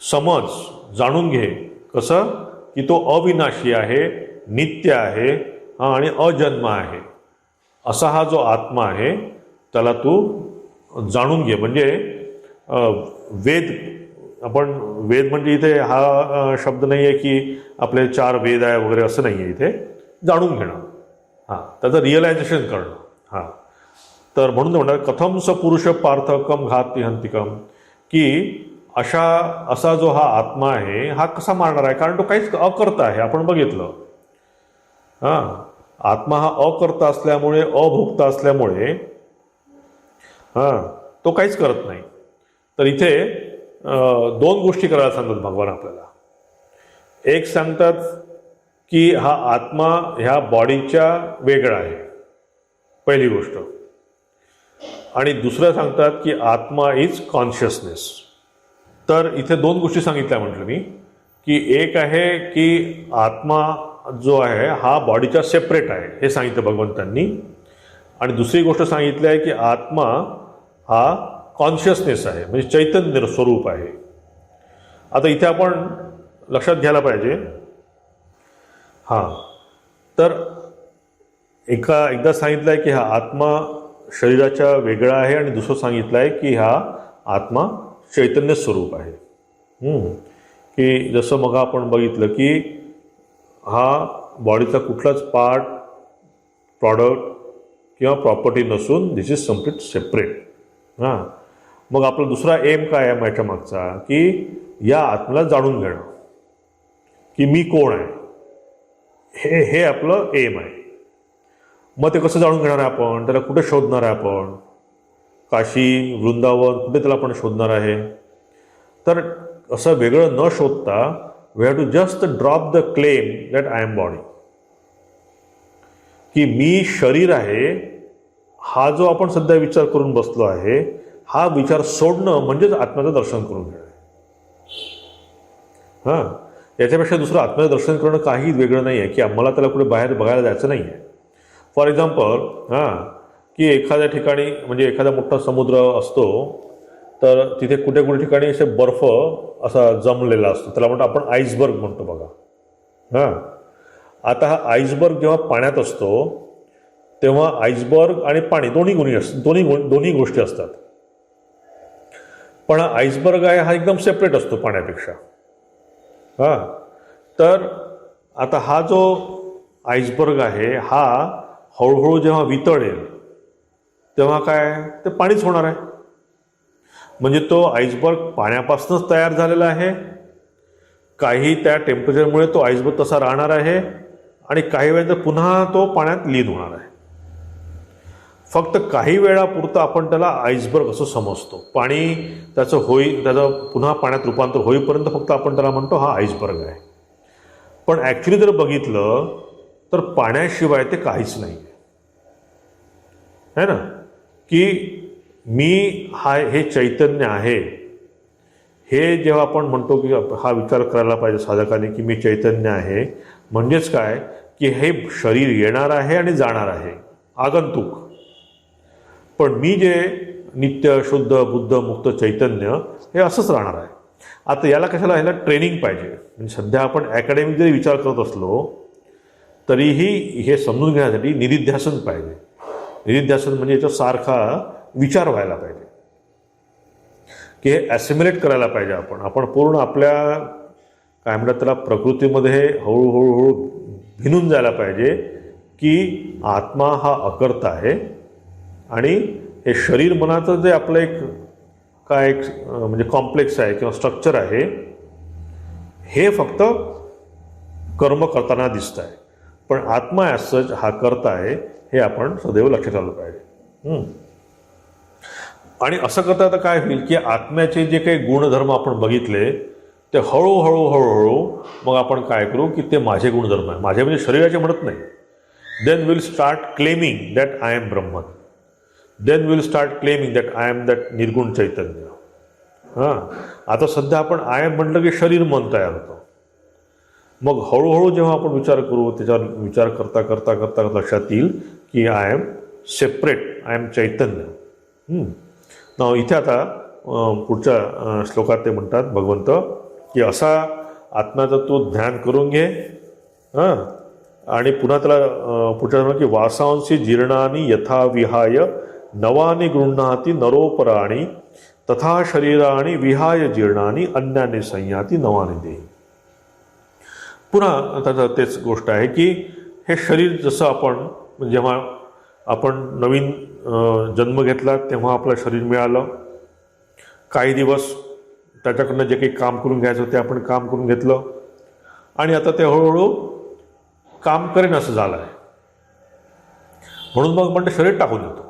समज, जाणून घे. कसं की तो अविनाशी आहे, नित्य आहे आणि अजन्म आहे. असा हा जो आत्मा आहे त्याला तू जाणून घे. म्हणजे वेद, आपण वेद म्हणजे इथे हा शब्द नाही आहे की आपले 4 वेद आहे वगैरे, असं नाही आहे. इथे जाणून घेणं, हां, त्याचं रिअलायझेशन करणं. हां, तर म्हणून ते म्हणतात कथम स पुरुष पार्थ कम घाती हंतिकम, की असा जो हा आत्मा आहे हा कसा मारणार आहे, कारण तो काहीच अकर्ता आहे. आपण बघितलं, हां, आत्मा हा अकर्ता असल्यामुळे, अभोक्ता असल्यामुळे हां, तो काहीच करत नाही. तर इथे 2 गोष्टी करायला सांगतात भगवान आपल्याला. एक सांगतात की हा आत्मा ह्या बॉडीच्या वेगळा आहे, पहिली गोष्ट. आणि दुसरं सांगतात की आत्मा इज कॉन्शियसनेस. तर इथे 2 गोष्टी सांगितल्या म्हटलं मी, की एक आहे की आत्मा जो आहे हा बॉडीच्या सेपरेट आहे, हे सांगितलं भगवंतांनी. आणि दुसरी गोष्ट सांगितली आहे की आत्मा हा कॉन्शियसनेस आहे, म्हणजे चैतन्य स्वरूप आहे. आता इथे आपण लक्षात घ्यायला पाहिजे, हां, तर एकदा सांगितलं आहे की हा आत्मा शरीराच्या वेगळा आहे, आणि दुसरं सांगितलं आहे की हा आत्मा चैतन्य स्वरूप आहे. की जसं मग आपण बघितलं की हा बॉडीचा कुठलाच पार्ट, प्रॉडक्ट किंवा प्रॉपर्टी नसून दिस इज कम्प्लीट सेपरेट. हां, मग आपला दुसरा एम काय आहे माझ्या मागचा, की या आत्म्याला जाणून घेणं की मी कोण आहे, हे आपलं एम आहे. मग ते कसं जाणून घेणार आहे आपण, त्याला कुठे शोधणार आहे आपण, काशी, वृंदावन, कुठे त्याला आपण शोधणार आहे. तर असं वेगळं न शोधता we have to just drop the claim that I am body, की मी शरीर आहे. हा जो आपण सध्या विचार करून बसलो आहे, हा विचार सोडणं म्हणजेच आत्म्याचं दर्शन करून घेणं. हां, याच्यापेक्षा दुसरं आत्म्याचं दर्शन करणं काही वेगळं नाही आहे, की आम्हाला त्याला कुठे बाहेर बघायला जायचं नाही आहे. फॉर एक्झाम्पल, हां, की एखाद्या ठिकाणी, म्हणजे एखादा मोठा समुद्र असतो, तर तिथे कुठे कुठे ठिकाणी असे बर्फ असा जमलेला असतो, त्याला म्हणतो आपण आईसबर्ग म्हणतो बघा. हां, आता हा आईसबर्ग जेव्हा पाण्यात असतो तेव्हा आईसबर्ग आणि पाणी दोन्ही गोष्टी असतात. पण आईसबर्ग आहे हा एकदम सेपरेट असतो पाण्यापेक्षा. हां, तर आता हा जो आईसबर्ग आहे हा हळूहळू जेव्हा वितळेल तेव्हा काय, ते पाणीच होणार आहे. म्हणजे तो आईसबर्ग पाण्यापासूनच तयार झालेला आहे. काही त्या टेम्परेचरमुळे तो आईसबर्ग तसा राहणार आहे, आणि काही वेळेला पुन्हा तो पाण्यात लीन होणार आहे. फक्त काही वेळापुरतं आपण त्याला आईसबर्ग असं समजतो. पाणी त्याचं पुन्हा पाण्यात रूपांतर होईपर्यंत फक्त आपण त्याला म्हणतो हा आईसबर्ग आहे. पण ॲक्च्युली जर बघितलं तर पाण्याशिवाय ते काहीच नाही आहे ना. की मी हे चैतन्य आहे, हे जेव्हा आपण म्हणतो की हा विचार करायला पाहिजे साधकाने की मी चैतन्य आहे, म्हणजेच काय, की हे शरीर येणार आहे आणि जाणार आहे, आगंतुक. पण मी जे नित्य, शुद्ध, बुद्ध, मुक्त चैतन्य हे असंच राहणार आहे. आता ह्याला ट्रेनिंग पाहिजे. म्हणजे सध्या आपण अकॅडमिक जरी विचार करत असलो तरीही हे समजून घेण्यासाठी निधिध्यासन पाहिजे. निधिध्यासन म्हणजे याचा सारखा विचार व्हायला पाहिजे, की हे ॲसिम्युलेट करायला पाहिजे. आपण पूर्ण आपल्या काय म्हणतात त्याला प्रकृतीमध्ये हळूहळू भिनून जायला पाहिजे, की आत्मा हा अकर्ता आहे, आणि हे शरीर मनाचं जे आपलं एक म्हणजे कॉम्प्लेक्स आहे किंवा स्ट्रक्चर आहे, हे फक्त कर्म करताना दिसत आहे. पण आत्मा ॲज सच हा करता आहे, हे आपण सदैव लक्षात आलं पाहिजे. आणि असं करता तर काय होईल, की आत्म्याचे जे काही गुणधर्म आपण बघितले ते हळूहळू मग आपण काय करू, की ते माझे गुणधर्म आहे, माझे म्हणजे शरीराचे म्हणत नाही. Then will start claiming that I am Brahman. Then will start claiming that I am that nirguna chaitanya. हां, आता सध्या आपण आय एम म्हटलं की शरीर मन तयार होतं. मग हळूहळू जेव्हा आपण विचार करू, त्याच्यावर विचार करता करता करता लक्षात येईल की I am separate, I am चैतन्य. इथे आता पुढच्या श्लोकात ते म्हणतात भगवंत, की असा आत्म्याचं तू ध्यान करून घे. हां, आणि पुन्हा त्याला पुढच्या की वासांशी जीर्णानी यथा विहाय नवानी गृह्णाती नरोपराणी तथा शरीराणी विहाय जीर्णानी अन्याने संयाती नवाने देही. पुन्हा त्याचं तेच गोष्ट आहे की हे शरीर जसं आपण जेव्हा आपण नवीन जन्म घेतला तेव्हा आपलं शरीर मिळालं. काही दिवस त्याच्याकडनं जे काही काम करून घ्यायचं ते आपण काम करून घेतलं आणि आता ते हळूहळू काम करेन असं झालं आहे. म्हणून मग म्हणते शरीर टाकून देतो.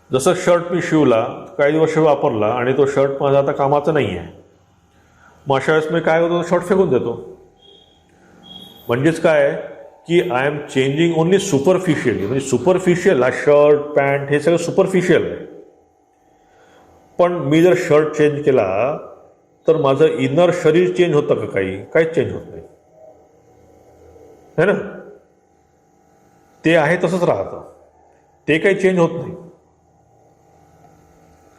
जसं शर्ट मी शिवला, काही दिवस वापरला आणि तो शर्ट माझा आता कामाचा नाही आहे, मग अशा वेळेस मी काय करतो, शर्ट फेकून देतो. म्हणजेच काय की I am changing only superficially. म्हणजे सुपरफिशियल हा शर्ट पॅन्ट हे सगळं सुपरफिशियल आहे. पण मी जर शर्ट चेंज केला तर माझं इनर शरीर चेंज होतं का? काहीच चेंज होत नाही, है ना. ते आहे तसंच राहतं, ते काही चेंज होत नाही.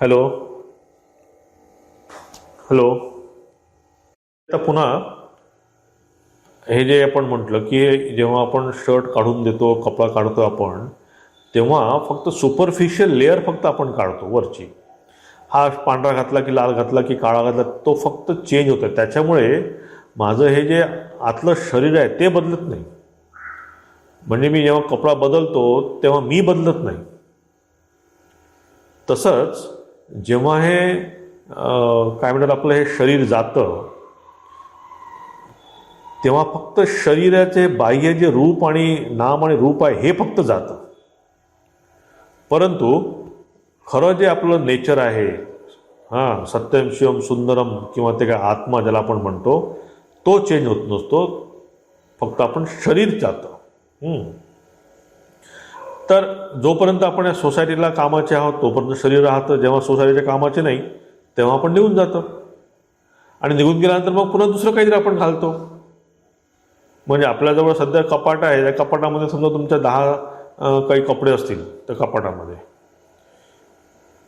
हॅलो. आता पुन्हा हे जे आपण म्हटलं की जेव्हा आपण शर्ट काढून देतो, कपडा काढतो आपण, तेव्हा फक्त सुपरफिशियल लेअर फक्त आपण काढतो वरची. हा पांढरा घातला की लाल घातला की काळा घातला तो फक्त चेंज होतो. त्याच्यामुळे माझं हे जे आतलं शरीर आहे ते बदलत नाही. म्हणजे मी जेव्हा कपडा बदलतो तेव्हा मी बदलत नाही. तसंच जेव्हा हे काय म्हणतात आपलं हे शरीर जातं तेव्हा फक्त शरीराचे बाह्य जे रूप आणि नाम आणि रूप आहे हे फक्त जातं. परंतु खरं जे आपलं नेचर आहे, हां, सत्यम शिवम सुंदरम किंवा ते काय आत्मा ज्याला आपण म्हणतो, तो चेंज होत नसतो. फक्त आपण शरीर जातं. तर जोपर्यंत आपण या सोसायटीला कामाचे आहोत तोपर्यंत शरीर राहतं. जेव्हा सोसायटीच्या कामाचे नाही तेव्हा आपण निघून जातो आणि निघून गेल्यानंतर मग पुन्हा दुसरं काहीतरी आपण घालतो. म्हणजे आपल्याजवळ सध्या कपाट आहे, त्या कपाटामध्ये समजा तुमच्या 10 काही कपडे असतील त्या कपाटामध्ये,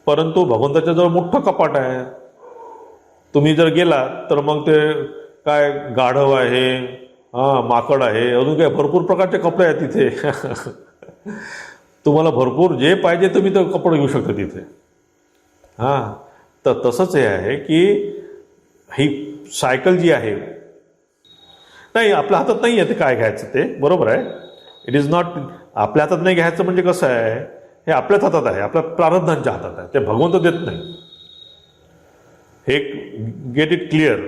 परंतु भगवंताच्या जवळ मोठं कपाट आहे. तुम्ही जर गेला तर मग ते काय गाढव आहे, माकड आहे, अजून काय भरपूर प्रकारचे कपडे आहेत तिथे. तुम्हाला भरपूर जे पाहिजे तुम्ही ते कपडे घेऊ शकता तिथे. हां, तर तसंच हे आहे की ही सायकल जी आहे, नाही आपल्या हातात नाही आहे ते काय घ्यायचं ते, बरोबर आहे. इट इज नॉट आपल्या हातात नाही घ्यायचं. म्हणजे कसं आहे, हे आपल्याच हातात आहे, आपल्या प्रारब्धांच्या हातात आहे. ते भगवंत देत नाही. हे गेट इट क्लिअर.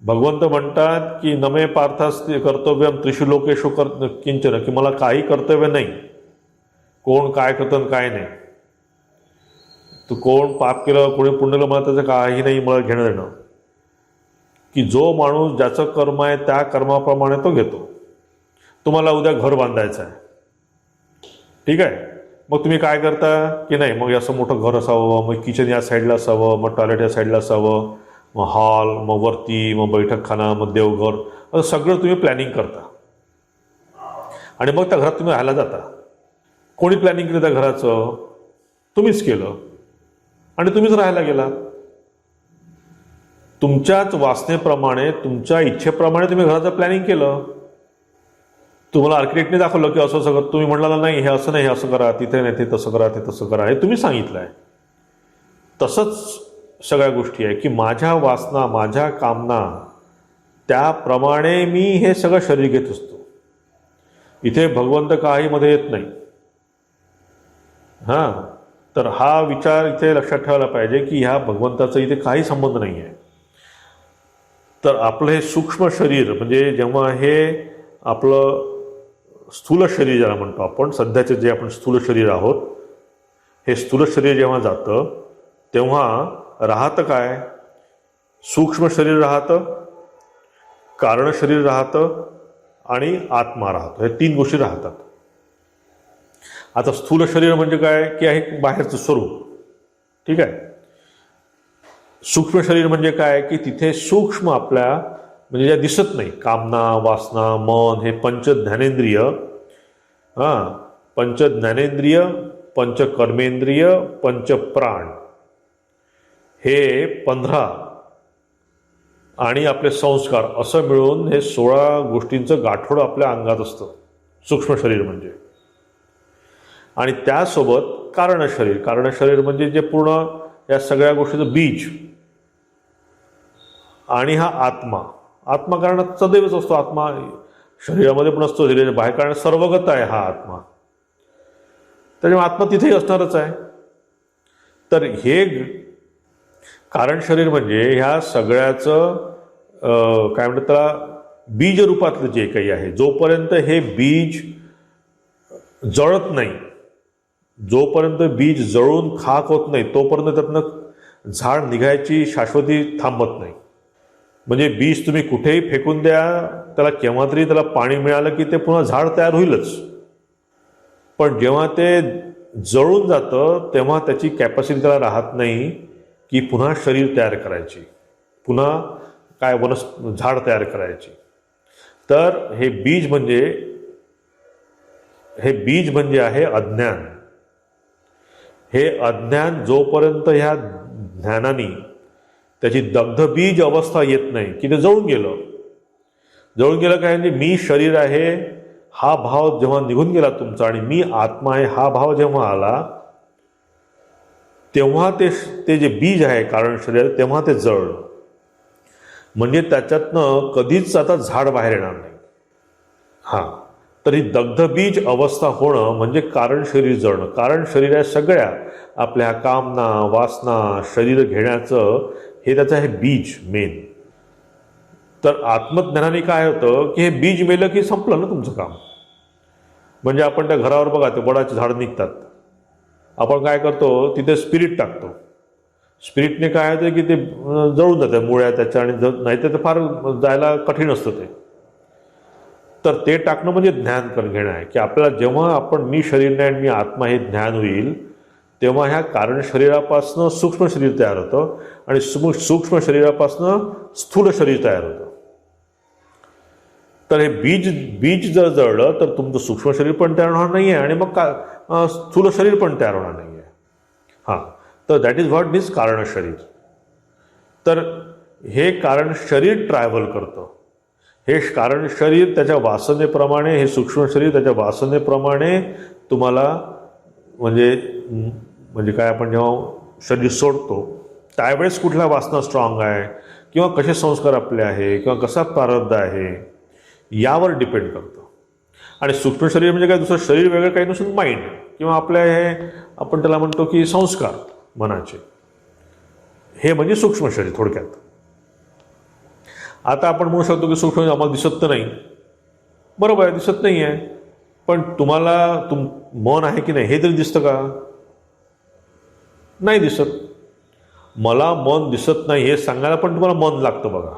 भगवंत म्हणतात की नमे पार्थास्ति कर्तव्यम त्रिषु लोकेषु किंचन, की मला काही कर्तव्य नाही. कोण काय करतं काय नाही, तू कोण पाप केलं कोणी पुण्य केलं मला त्याचं काही नाही, मला घेणं देणं. की जो माणूस ज्याचं कर्म आहे त्या कर्माप्रमाणे तो घेतो. तुम्हाला उद्या घर बांधायचं आहे, ठीक आहे, मग तुम्ही काय करता की नाही मग असं मोठं घर असावं, मग किचन या साईडला असावं, मग टॉयलेट या साईडला असावं, मग हॉल, मग वरती, मग बैठकखाना, मग देवघर, असं सगळं तुम्ही प्लॅनिंग करता आणि मग त्या घरात तुम्ही राहायला जाता. कोणी प्लॅनिंग केलं त्या घराचं? तुम्हीच केलं आणि तुम्हीच राहायला गेला. तुमच्याच वासनेप्रमाणे, तुमच्या इच्छेप्रमाणे तुम्ही घराचं प्लॅनिंग केलं. तुम्हाला आर्किटेक्टने दाखवलं की असं सगळं, तुम्ही म्हणाला नाही हे असं नाही, हे असं करा, तिथे नाही ते तसं करा, ते तसं करा, हे तुम्ही सांगितलं आहे. तसंच सगळ्या गोष्टी आहे की माझ्या वासना, माझ्या कामना, त्याप्रमाणे मी हे सगळं शरीर घेत असतो. इथे भगवंत काही मध्ये येत नाही. हां, तर हा विचार इथे लक्षात ठेवायला पाहिजे की ह्या भगवंताचा इथे काही संबंध नाही आहे. तर आपलं हे सूक्ष्म शरीर म्हणजे जेव्हा हे आपलं स्थूल शरीर ज्याला म्हणतो आपण, सध्याचे जे आपण स्थूल शरीर आहोत, हे स्थूल शरीर जेव्हा जातं तेव्हा राहतं काय? सूक्ष्म शरीर राहतं, कारण शरीर राहतं आणि आत्मा राहतो. हे 3 गोष्टी राहतात. आता स्थूल शरीर म्हणजे काय की आहे बाहेरचं स्वरूप, ठीक आहे. सूक्ष्म शरीर म्हणजे काय की तिथे सूक्ष्म आपल्या म्हणजे ज्या दिसत नाही, कामना, वासना, मन, हे पंच ज्ञानेंद्रिय, पंच ज्ञानेंद्रिय, पंच कर्मेंद्रिय, पंच प्राण, हे 15 आणि आपले संस्कार असं मिळून हे 16 गोष्टींचं गाठोडं आपल्या अंगात असतं सूक्ष्म शरीर म्हणजे. आणि त्यासोबत कारण शरीर म्हणजे जे पूर्ण या सगळ्या गोष्टीचं बीज. आणि हा आत्मा कारण सदैवच असतो. आत्मा शरीरामध्ये पण असतो, शरीराच्या बाहेर, कारण सर्वगत आहे हा आत्मा. त्याच्यामुळे आत्मा तिथेही असणारच आहे. तर हे कारण शरीर म्हणजे ह्या सगळ्याचं काय म्हणतात त्याला, बीज रूपातलं जे काही आहे. जोपर्यंत हे बीज जळत नाही, जोपर्यंत बीज जळून खाक होत नाही, तोपर्यंत त्यातनं झाड निघायची शाश्वती थांबत नाही. म्हणजे बीज तुम्ही कुठेही फेकून द्या, त्याला केव्हा तरी त्याला पाणी मिळालं की ते पुन्हा झाड तयार होईलच. पण जेव्हा ते जळून जातं तेव्हा त्याची कॅपॅसिटी त्याला राहत नाही की पुन्हा शरीर तयार करायची, पुन्हा काय झाड तयार करायची. तर हे बीज म्हणजे आहे अज्ञान. हे अज्ञान जोपर्यंत ह्या ज्ञानाने त्याची दग्धबीज अवस्था येत नाही की ते जळून गेलं काय, म्हणजे मी शरीर आहे हा भाव जेव्हा निघून गेला तुमचा आणि मी आत्मा आहे हा भाव जेव्हा आला, तेव्हा ते जे बीज आहे कारण शरीर, तेव्हा ते जळलं. म्हणजे त्याच्यातनं कधीच आता झाड बाहेर येणार नाही. तर ही दग्धबीज अवस्था होणं म्हणजे कारण शरीर जळणं. कारण शरीर आहे सगळ्या आपल्या कामना, वासना, शरीर घेण्याचं हे त्याचं हे बीज मेन. तर आत्मज्ञानाने काय होतं की हे बीज मेलं की संपलं ना तुमचं काम. म्हणजे आपण त्या घरावर बघा, ते वडाचे झाड निघतात, आपण काय करतो तिथे स्पिरिट टाकतो. स्पिरिटने काय होतं की ते जळून जातं मुळ्या त्याच्या, आणि नाही तर फार जायला कठीण असतं ते. तर ते टाकणं म्हणजे ज्ञान घेणं आहे की आपल्याला जेव्हा आपण मी शरीर नाही आणि मी आत्मा हे ज्ञान होईल, तेव्हा ह्या कारण शरीरापासनं सूक्ष्म शरीर तयार होतं आणि सूक्ष्म शरीरापासनं स्थूल शरीर तयार होतं. तर हे बीज जर जळलं तर तुमचं सूक्ष्म शरीर पण तयार होणार नाही आहे आणि मग स्थूल शरीर पण तयार होणार नाही आहे. तर दॅट इज व्हॉट मीन्स कारण शरीर. तर हे कारण शरीर ट्रॅव्हल करतं. हे कारण शरीर त्याच्या वासनेप्रमाणे, हे सूक्ष्म शरीर त्याच्या वासनेप्रमाणे तुम्हाला म्हणजे काय, आपण जेव्हा शरीर सोडतो त्यावेळेस कुठल्या वासना स्ट्रॉंग आहे किंवा कसे संस्कार आपले आहे किंवा कसा प्रारब्ध आहे यावर डिपेंड करतं. आणि सूक्ष्म शरीर म्हणजे काय, दुसरं शरीर वेगळं काही नसून माइंड किंवा आपल्या हे आपण त्याला म्हणतो की संस्कार मनाचे, हे म्हणजे सूक्ष्म शरीर थोडक्यात. आता आपण म्हणू शकतो की सूक्ष्म आम्हाला दिसत तर नाही. बरोबर आहे, दिसत नाही आहे, पण तुम्हाला मन आहे की नाही हे तरी दिसतं का? नाही दिसत. मला मन दिसत नाही हे सांगायला पण तुम्हाला मन लागतं बघा.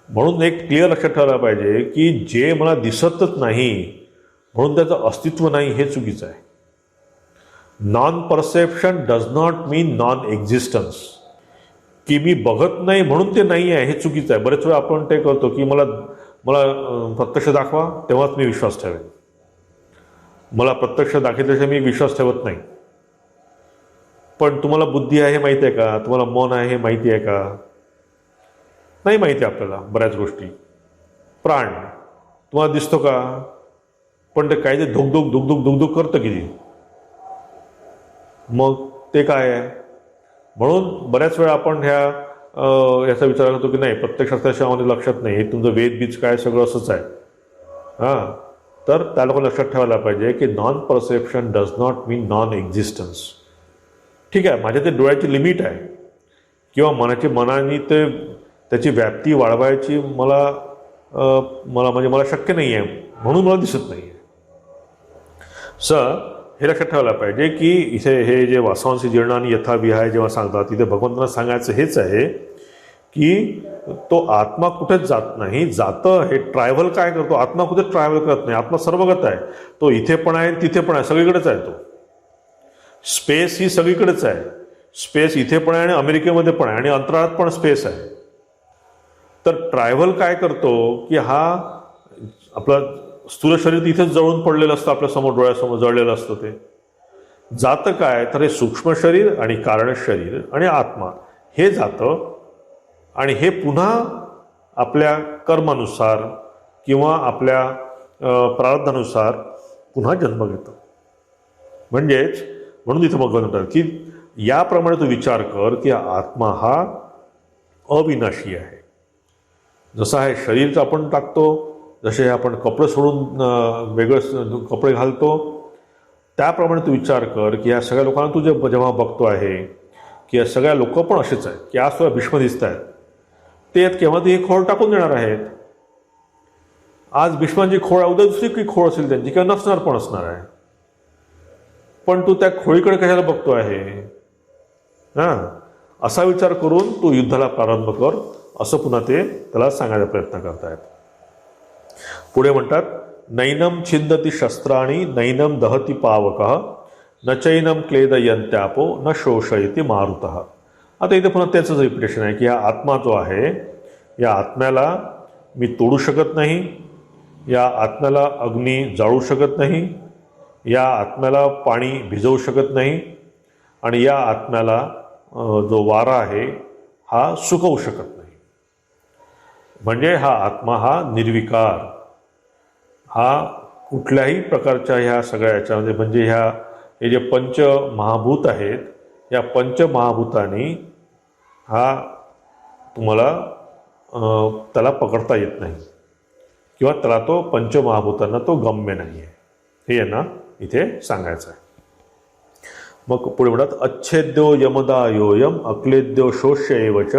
म्हणून एक क्लिअर लक्षात ठेवायला पाहिजे की जे मला दिसतच नाही म्हणून त्याचं अस्तित्व नाही हे चुकीचं आहे. Non perception does not mean non existence. की मी बघत नाही म्हणून ते नाही आहे हे चुकीचं आहे. बरेच वेळा आपण ते करतो की मला प्रत्यक्ष दाखवा तेव्हाच मी विश्वास ठेवेन, मला प्रत्यक्ष दाखवल्याशिवाय मी विश्वास ठेवत नाही. पण तुम्हाला बुद्धी आहे हे माहिती आहे का? तुम्हाला मन आहे हे माहिती आहे का? नाही माहिती आपल्याला बऱ्याच गोष्टी. प्राण तुम्हाला दिसतो का? पण ते काय ते धुकधुक धुकधुक धुकधुक करतं किती, मग ते काय आहे? म्हणून बऱ्याच वेळा आपण याचा विचार करतो की नाही प्रत्यक्षशास्त्राशिवाय आम्हाला लक्षात नाही, हे तुमचं वेद बीज काय सगळं असंच आहे. तर त्या लोकांना लक्षात ठेवायला पाहिजे की non perception does not mean non existence. ठीक आहे, माझ्या ते डोळ्याची लिमिट आहे किंवा मनाने ते त्याची व्याप्ती वाढवायची मला शक्य नाही आहे म्हणून मला दिसत नाही आहे. हे लक्षात ठेवायला पाहिजे की इथे हे जे वासवांशी जीर्ण आणि यथाविहाय जेव्हा सांगतात तिथे भगवंतांना सांगायचं हेच आहे की तो आत्मा कुठेच जात नाही. जातं हे ट्रॅव्हल काय करतो, आत्मा कुठेच ट्रॅव्हल करत नाही. आत्मा सर्वगत आहे, तो इथे पण आहे तिथे पण आहे, सगळीकडेच आहे. तो स्पेस ही सगळीकडेच आहे. स्पेस इथे पण आहे आणि अमेरिकेमध्ये पण आहे आणि अंतराळात पण स्पेस आहे. तर ट्रॅव्हल काय करतो की हा आपला स्थूल शरीर इथेच जळून पडलेलं असतं, आपल्या समोर डोळ्यासमोर जळलेलं असतं. ते जातं काय तर हे सूक्ष्म शरीर आणि कारण शरीर आणि आत्मा हे जातं आणि हे पुन्हा आपल्या कर्मानुसार किंवा आपल्या प्रारब्धानुसार पुन्हा जन्म घेतं. म्हणून इथं मग म्हणतात की याप्रमाणे तू विचार कर की आत्मा हा अविनाशी आहे. जसं आहे शरीर आपण टाकतो, जसे आपण कपडे सोडून वेगळं कपडे घालतो, त्याप्रमाणे तू विचार कर की या सगळ्या लोकांना तू जेव्हा बघतो आहे की या सगळ्या लोक पण असेच आहेत की आज तुला भीष्म दिसत आहेत, ते केव्हा ते हे खोड टाकून देणार आहेत. आज भीष्मांची खोड, उद्या दुसरी काही खोड असेल त्यांची किंवा नसणार पण असणार आहे, पण तू त्या खोळीकडे कशाला बघतो आहे. असा विचार करून तू युद्धाला प्रारंभ कर, असं पुन्हा ते त्याला सांगायचा प्रयत्न करतायत. पुढे म्हणतात नैनम छिंदती शस्त्राणी नैनम दहती पावकः न चैनम क्लेदयंत्यापो न शोषयती मारुतः. आता इथे पुन्हा त्याचंच रिपिटेशन आहे की हा आत्मा जो आहे, या आत्म्याला मी तोडू शकत नाही, या आत्म्याला अग्नी जाळू शकत नाही, या आत्म्याला पाणी भिजवू शकत नाही, आणि या आत्म्याला जो वारा आहे हा सुकवू शकत नाही. म्हणजे हा आत्मा हा निर्विकार, हा कुठल्याही प्रकारच्या ह्या सगळ्या याच्यामध्ये, म्हणजे हे जे पंचमहाभूत आहेत, या पंचमहाभूतांनी हा तुम्हाला त्याला पकडता येत नाही किंवा त्याला तो पंचमहाभूतांना तो गम्य नाही आहे, हे यांना इथे सांगायचं आहे. मग पुढे म्हणतात अच्छेद्यो यमदा योयम अक्लेद्यो शोष्य एवच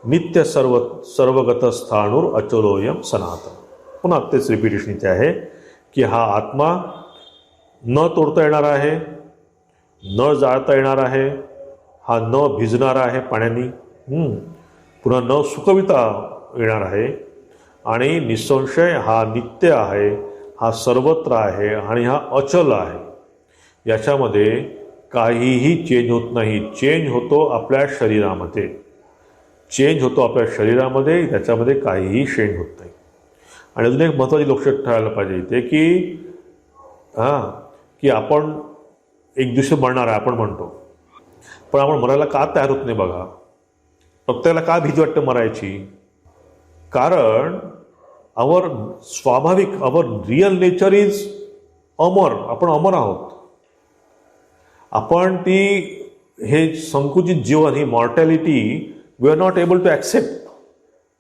नित्य सर्वगत स्थाणूर अचलोयम सनातन. पुन्हा तेच रिपिटेशन इथे आहे की हा आत्मा न तोडता येणार आहे, न जाळता येणार आहे, हा न भिजणारा आहे पाण्याने, पुन्हा न सुकविता येणार आहे, आणि निसंशय हा नित्य आहे, हा सर्वत्र आहे आणि हा अचल आहे. याच्यामध्ये काहीही चेंज होत नाही. चेंज होतो आपल्या शरीरामध्ये, त्याच्यामध्ये काहीही चेंज होत नाही. आणि अजून एक महत्त्वाची लक्षात ठेवायला पाहिजे इथे की आपण एक दिवशी मरणार आहे आपण म्हणतो, पण आपण मरायला का तयार होत नाही बघा. प्रत्येकाला का भीती वाटते मरायची? कारण आवर रिअल नेचर इज अमर. आपण अमर आहोत. आपण हे संकुचित जीवन, ही mortality we are not able to accept.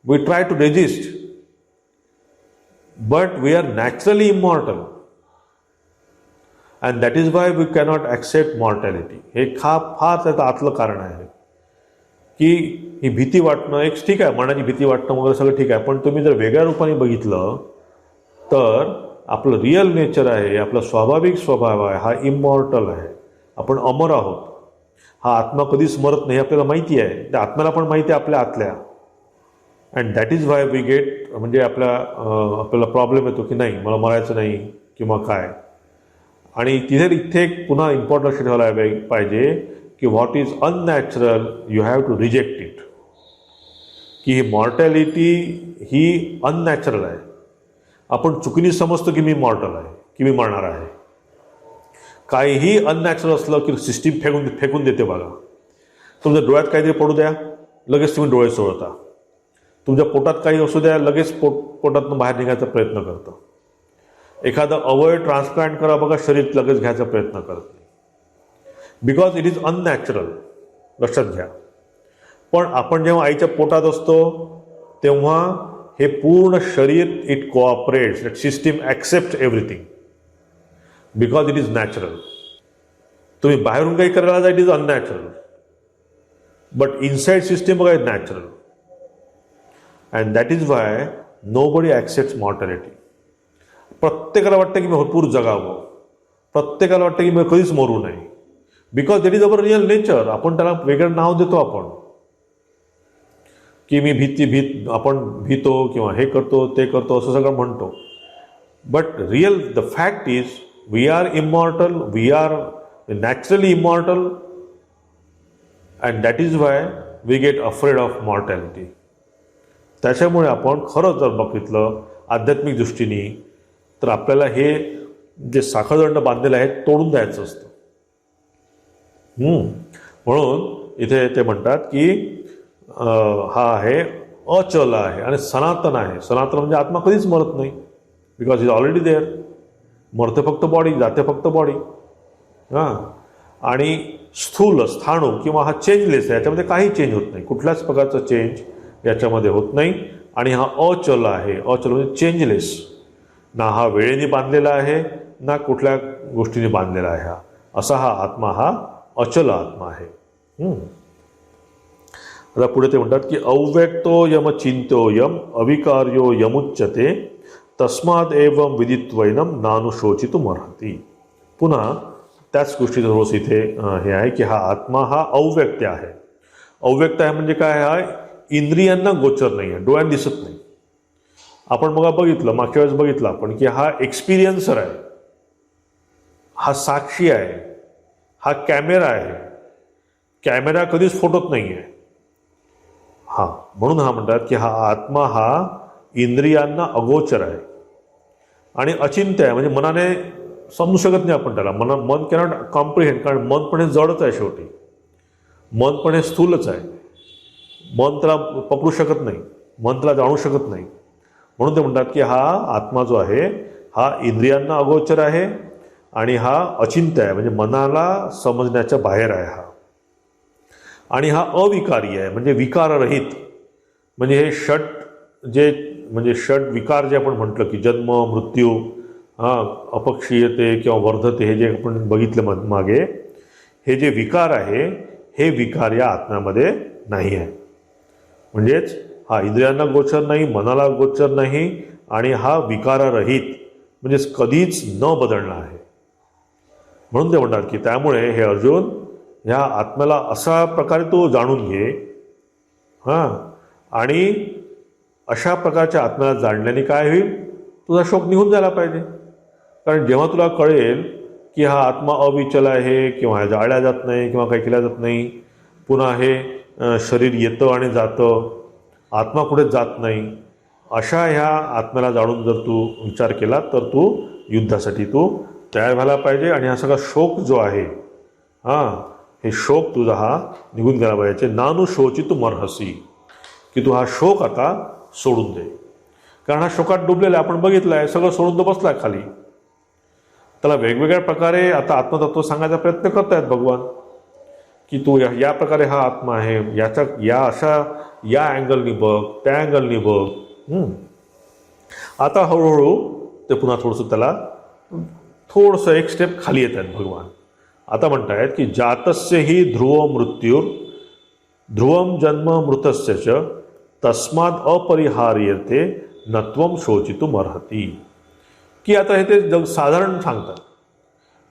We try to resist, but we are naturally immortal, and that is why we cannot accept mortality. हे फार त्याचं आतलं कारण आहे की ही भीती वाटणं, एक ठीक आहे, मनाची भीती वाटणं वगैरे सगळं ठीक आहे, पण तुम्ही जर वेगळ्या रूपाने बघितलं तर आपलं रिअल नेचर आहे, आपला स्वाभाविक स्वभाव आहे, हा इमॉर्टल आहे. आपण अमर आहोत. हा आत्मा कधीच मरत नाही, आपल्याला माहिती आहे. त्या आत्म्याला पण माहिती आहे आपल्या आतल्या. And that is why we get, म्हणजे आपल्याला प्रॉब्लेम येतो की नाही मला मरायचं नाही किंवा काय. आणि इथे एक पुन्हा इम्पॉर्टंट लक्ष ठेवायला पाहिजे की what is unnatural you have to reject it. की ही मॉर्टॅलिटी ही अननॅचरल आहे. आपण चुकीने समजतो की मी मॉर्टल आहे, की मी मरणार आहे. काहीही अननॅचरल असलं की सिस्टीम फेकून देते बघा. तुमच्या डोळ्यात काहीतरी पडू द्या, लगेच तुम्ही डोळे चोळता. तुमच्या पोटात काही असू द्या, लगेच पोटातून बाहेर निघायचा प्रयत्न करतं. एखादं अवयव ट्रान्सप्लांट करा बघा, शरीर लगेच घ्यायचा प्रयत्न करत नाही. Because it is unnatural. लक्षात घ्या. पण आपण जेव्हा आईच्या पोटात असतो तेव्हा हे पूर्ण शरीर it cooperates, that system accept everything because it is natural. तुम्ही बाहेरून काही करायला जा, it is unnatural, but inside system बघा is natural. And that is why nobody accepts mortality. प्रत्येकाला वाटतं की मी भरपूर जगावं, प्रत्येकाला वाटतं की मी कधीच मरू नाही, because that is our real nature. आपण त्याला वेगळं नाव देतो आपण की मी आपण भीतो किंवा हे करतो ते करतो असं सगळं म्हणतो. But real the fact is we are immortal, we are naturally immortal, and that is why we get afraid of mortality. त्याच्यामुळे आपण खरंच जर बघितलं आध्यात्मिक दृष्टीने तर आपल्याला हे जे साखळदंड बांधलेलं आहे तोडून द्यायचं असतं. म्हणून इथे ते म्हणतात की हा आहे अचल आहे आणि सनातन आहे. सनातन म्हणजे आत्मा कधीच मरत नाही, बिकॉज इज ऑलरेडी देअर. मरते फक्त बॉडी, जाते फक्त बॉडी. हां, आणि स्थूल स्थाणू किंवा हा चेंजलेस आहे, याच्यामध्ये काही चेंज होत नाही, कुठल्याच प्रकारचं चेंज याच्यामध्ये होत नाही. आणि हा अचल आहे. अचल म्हणजे चेंजलेस, ना हा वेळेने बांधलेला आहे ना कुठल्या गोष्टीने बांधलेला आहे. हा असा हा आत्मा, हा अचल आत्मा आहे. आता पुढे ते म्हणतात की अव्यक्तो यम चिंत्यो यम अविकार्यो यमुच्यते तस्माद एवं विदित्वैनम नानुशोचितुम अर्हति. पुन्हा त्याच गोष्टीचं थोडंसं इथे हे आहे की हा आत्मा हा अव्यक्त आहे. अव्यक्त आहे म्हणजे काय आहे? इंद्रियांना गोचर नाही आहे, डोळ्यांना दिसत नाही. आपण बघा बघितलं, मागच्या वेळेस बघितलं आपण की हा एक्सपिरियन्सर आहे, हा साक्षी आहे, हा कॅमेरा आहे. कॅमेरा कधीच फोटोत नाही आहे. हा म्हणून हा म्हणतात की हा आत्मा हा इंद्रियांना अगोचर आहे आणि अचिंत्य आहे, म्हणजे मनाने समजू शकत नाही आपण त्याला. मन कॅनॉट कॉम्प्रिहेंड, कारण मन पण हे जडच आहे शेवटी. मन पण हे स्थूलच आहे. मन त्याला पकडू शकत नाही, मन त्याला जाणू शकत नाही. म्हणून ते म्हणतात की हा आत्मा जो आहे हा इंद्रियांना अगोचर आहे आणि हा अचिंत्य आहे, म्हणजे मनाला समजण्याच्या बाहेर आहे हा. आणि हा अविकारी आहे, म्हणजे विकाररहित. म्हणजे हे षट विकार जे आपण म्हटलं की जन्म मृत्यू, अपक्षीयते किंवा वर्धते, हे जे आपण बघितलं मागे, हे जे विकार आहे हे विकार या आत्म्यामध्ये नाही आहे. म्हणजेच हा इंद्रियांना गोचर नाही, मनाला गोचर नाही आणि हा विकाररहित, म्हणजेच कधीच न बदलणं आहे. म्हणून ते म्हणतात की त्यामुळे हे अर्जुन, ह्या आत्म्याला अशा प्रकारे तो जाणून घे. आणि अशा प्रकारच्या आत्म्याला जाणल्याने काय होईल? तुझा शोक निघून जायला पाहिजे. कारण जेव्हा तुला कळेल की हा आत्मा अविचल आहे किंवा जाळल्या जात नाही किंवा काही केल्या जात नाही, पुन्हा हे शरीर येतं आणि जातं, आत्मा कुठेच जात नाही, अशा ह्या आत्म्याला जाणून जर तू विचार केला तर तू युद्धासाठी तू तयार व्हायला पाहिजे. आणि हा सगळा शोक जो आहे, हे शोक तुझा हा निघून गेला पाहिजे. नानुशोचितुम अर्हसि, की तू हा शोक आता सोडून दे. कारण हा शोकात डुबलेला आपण बघितलं आहे, सगळं सोडून तो बसला खाली. त्याला वेगवेगळ्या प्रकारे आता आत्मतत्व सांगायचा प्रयत्न करतायत भगवान, की तू या प्रकारे हा आत्मा आहे, या अँगलनी बघ, त्या अँगलनी बघ. आता हळूहळू ते पुन्हा थोडंसं त्याला थोडंसं एक स्टेप खाली येत आहेत भगवान. आता म्हणतायत की जातस्य ही ध्रुवम जन्म मृतस्य च तस्माद अपरिहार्यते नत्वम शोचितुम अर्हति. की आता हे ते साधारण सांगतात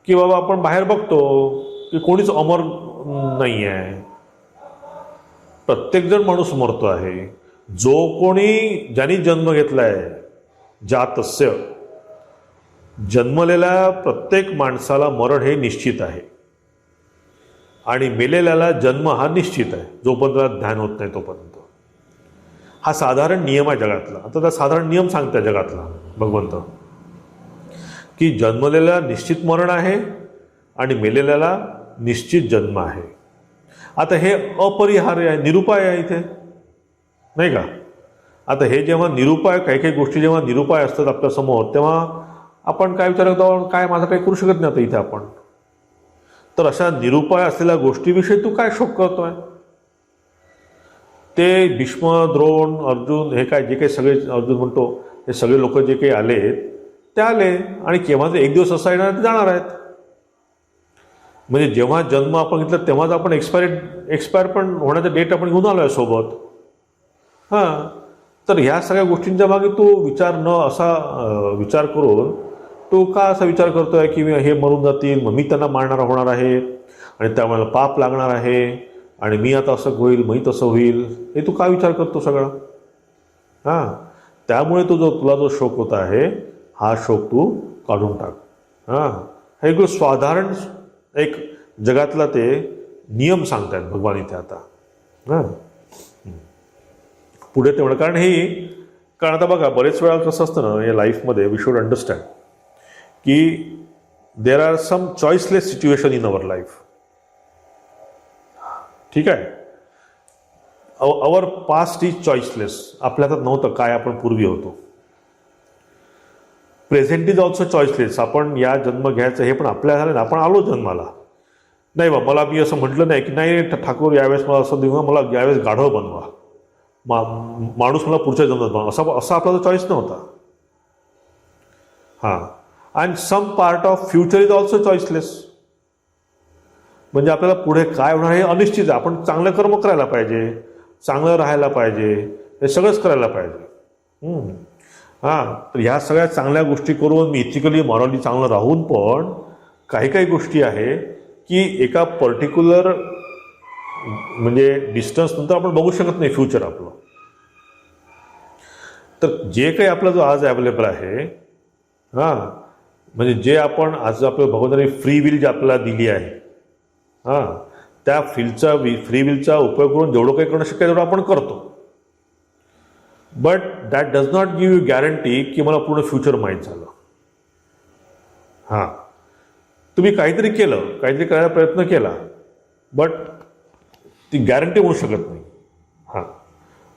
की बाबा आपण बाहेर बघतो की कोणीच अमर नाही आहे, प्रत्येकजण माणूस मरतो आहे. जो कोणी ज्यांनी जन्म घेतलाय, जातस्य, जन्मलेल्या प्रत्येक माणसाला मरण हे निश्चित आहे आणि मेलेल्याला जन्म हा निश्चित आहे, जोपर्यंत त्याला ध्यान होत नाही तोपर्यंत. हा साधारण नियम आहे जगातला. आता त्या साधारण नियम सांगताय जगातला भगवंत, की जन्मलेला निश्चित मरण आहे आणि मेलेल्याला निश्चित जन्म आहे. आता हे अपरिहार्य आहे, निरुपाय आहे इथे, नाही का? आता हे जेव्हा निरुपाय, काही काही गोष्टी जेव्हा निरुपाय असतात आपल्यासमोर, तेव्हा आपण काय विचार करतो, काय माझं काही करू शकत नाही आता इथे आपण. तर अशा निरुपाय असलेल्या गोष्टीविषयी तू काय शोक करतोय? ते भीष्म, द्रोण, अर्जुन, हे काय जे काही सगळे अर्जुन म्हणतो, हे सगळे लोक जे काही आले ते आले आणि केव्हा ते एक दिवस असा येणार ते जाणार आहेत. म्हणजे जेव्हा जन्म आपण घेतला तेव्हाच आपण एक्सपायर पण होण्याचा डेट आपण घेऊन आलो आहे सोबत. तर ह्या सगळ्या गोष्टींच्या मागे तू विचार करून तू का असा विचार करतोय की हे मरून जातील, मग मी त्यांना मारणारा होणार आहे आणि त्यामुळे पाप लागणार आहे आणि मी आता असं होईल, मी तसं होईल, हे तू का विचार करतो सगळा? त्यामुळे तुला जो शोक होता आहे हा शोक तू काढून टाक. हे एक साधारण एक जगातला ते नियम सांगतायत भगवान इथे आता. पुढे ते म्हणा, कारण आता बघा बरेच वेळा कसं असतं ना या लाईफमध्ये, वी शुड अंडरस्टँड की there are some choiceless situation in our life. ठीक आहे, अवर पास्ट इज चॉईसलेस. आपल्या हातात नव्हतं काय आपण पूर्वी होतो. Present is also choiceless. आपण या जन्म घ्यायचं हे पण आपल्या झालं ना. आपण आलो जन्माला. नाही बा मला मी असं म्हटलं नाही की नाही ठाकूर यावेळेस मला असं देऊ, मला यावेळेस गाढव बनवा, माणूस मला पुढच्या जन्मात बनवा, असा आपला चॉईस नव्हता. हां. And some part of future is also choiceless. म्हणजे आपल्याला पुढे काय होणार हे अनिश्चित आहे. आपण चांगलं कर्म करायला पाहिजे, चांगलं राहायला पाहिजे, हे सगळंच करायला पाहिजे. हां. तर ह्या सगळ्या चांगल्या गोष्टी करून मी इथिकली मॉरली चांगलं राहून पण काही काही गोष्टी आहे की एका पर्टिक्युलर म्हणजे डिस्टन्स नंतर आपण बघू शकत नाही फ्युचर आपलं. तर जे काही आपला जो आज अवेलेबल आहे, हां, म्हणजे जे आपण आज आपलं भगवंताने फ्री विल जी आपल्याला दिली आहे, हां, त्या फ्री विलचा उपयोग करून जेवढं काही करणं शक्य आहे तेवढं आपण करतो. But that does not give you guarantee की मला पूर्ण फ्युचर माहीत झालं. हां. तुम्ही काहीतरी केलं, काहीतरी करायला प्रयत्न केला, बट ती गॅरंटी होऊ शकत नाही. हां.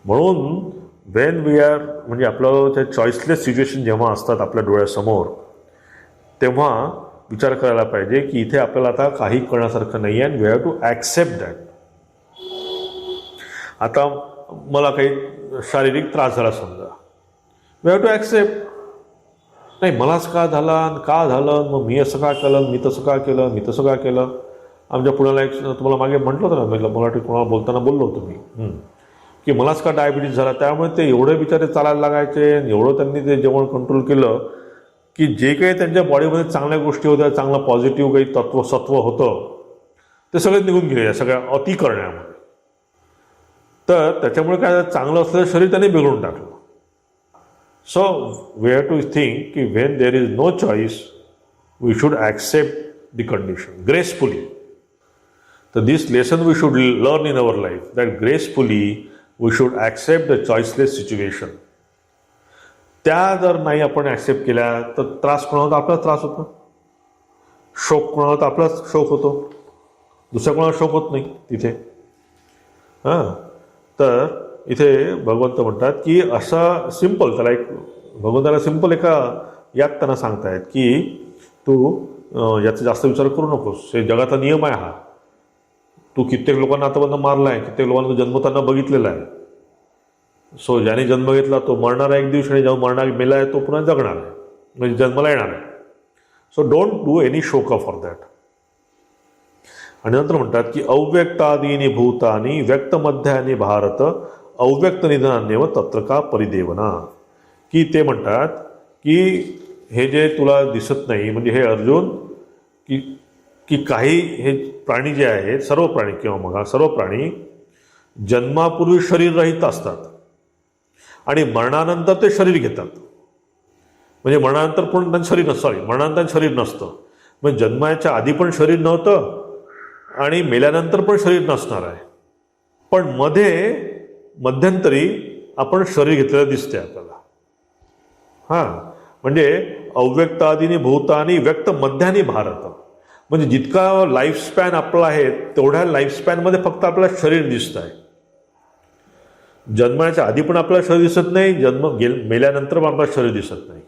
म्हणून वेन वी आर म्हणजे आपलं त्या चॉईसलेस सिच्युएशन जेव्हा असतात आपल्या डोळ्यासमोर, तेव्हा विचार करायला पाहिजे की इथे आपल्याला आता काही करण्यासारखं नाही आहे. And we have to accept that. आता मला काही शारीरिक त्रास झाला समजा, वी हॅव टू ॲक्सेप्ट. नाही मलाच का झालं, मग मी असं का केलं, मी तसं का केलं. आमच्या पुण्याला एक तुम्हाला मागे म्हटलं होतं ना, मी मराठी कोणाला बोलताना बोललो होतो मी की मलाच का डायबिटीज झाला. त्यामुळे ते एवढे बिचारे चालायला लागायचे, एवढं त्यांनी ते जेवण कंट्रोल केलं की जे काही त्यांच्या बॉडीमध्ये चांगल्या गोष्टी होत्या, चांगलं पॉझिटिव्ह काही सत्व होतं, ते सगळे निघून गेले या सगळ्या अति करण्यामुळे. तर त्याच्यामुळे काय चांगलं असलेलं शरीर त्यांनी बिघडून टाकलं. So we have to think की when there is no choice we should accept the condition gracefully. तर this lesson we should learn in our life that gracefully we should accept the choiceless situation. त्या जर नाही आपण accept केल्या तर त्रास कोणाला तर आपल्याला त्रास होतो, शोक कोणाला तर आपला शोक होतो, दुसऱ्या कोणाला शोक होत नाही तिथे. हां. तर इथे भगवंत म्हणतात की असा सिम्पल त्याला एक भगवंताला सिम्पल एका यात त्यांना सांगतायत की तू याचा जास्त विचार करू नकोस, हे जगाचा नियम आहे हा. तू कित्येक लोकांना आतापर्यंत मारला आहे, कित्येक लोकांना तू जन्मताना बघितलेला आहे. सो ज्याने जन्म घेतला तो मरणार आहे एक दिवशी, आणि जेव्हा मरणार मेला आहे तो पुन्हा जगणार आहे, म्हणजे जन्माला येणार आहे. सो डोंट डू एनी शोक फॉर दॅट. आणि नंतर म्हणतात की अव्यक्तादीनी भूतानी व्यक्तमध्यानी भारत अव्यक्त निधनान्यव तत्र का परिदेवना. की ते म्हणतात की हे जे तुला दिसत नाही, म्हणजे हे अर्जुन की की काही हे प्राणी जे आहेत, सर्व प्राणी किंवा मग सर्व प्राणी जन्मापूर्वी शरीररहित असतात आणि मरणानंतर ते शरीर घेतात. म्हणजे मरणानंतर पण त्यांचं शरीर नसतं, मरणानंतर शरीर नसतं. म्हणजे जन्माच्या आधी पण शरीर नव्हतं आणि मेल्यानंतर पण शरीर नसणार आहे. पण मध्यंतरी आपण शरीर घेतलेलं दिसते आपल्याला. हां. म्हणजे अव्यक्तादीनी भूतानी व्यक्त मध्यानी भारत. म्हणजे जितका लाईफस्पॅन आपला आहे तेवढ्या लाईफस्पॅनमध्ये फक्त आपल्याला शरीर दिसतं आहे. जन्माच्या आधी पण आपल्याला शरीर दिसत नाही, मेल्यानंतर पण आपल्याला शरीर दिसत नाही.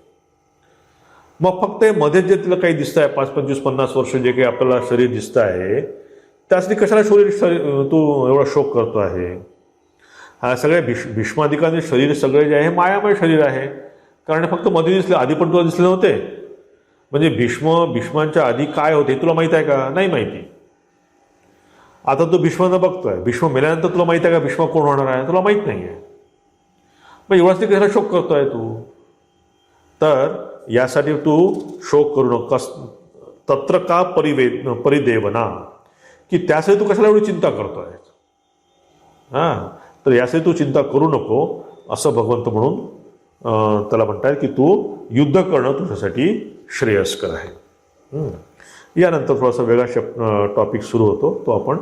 मग फक्त मध्ये जे तुला काही दिसतं आहे 5, 25, 50 वर्ष जे काही आपल्याला शरीर दिसतं आहे, त्यासाठी कशाला शरीर तू एवढा शोक करतो आहे. हा सगळे भीष्मादिकांचे शरीर सगळे जे आहे मायामय शरीर आहे. कारण फक्त मध्ये दिसले, आधी पण तुला दिसले नव्हते. म्हणजे भीष्मांच्या आधी काय होते तुला माहीत आहे का? नाही माहिती. आता तू भीष्मांना बघतोय, भीष्म मेल्यानंतर तुला माहिती आहे का भीष्म कोण होणार आहे? तुला माहीत नाही आहे. मग एवढाच ते कशाला शोक करतोय तू? तर यासाठी तू शोक करू नकोस. तत्र का परिदेवना, की त्यासाठी तू कशाला एवढी चिंता करतोय? हां. तर यासाठी तू चिंता करू नको असं भगवंत म्हणून त्याला म्हणतात की तू युद्ध करणं तुझ्यासाठी श्रेयस्कर आहे. यानंतर थोडासा वेगळा टॉपिक सुरू होतो, तो आपण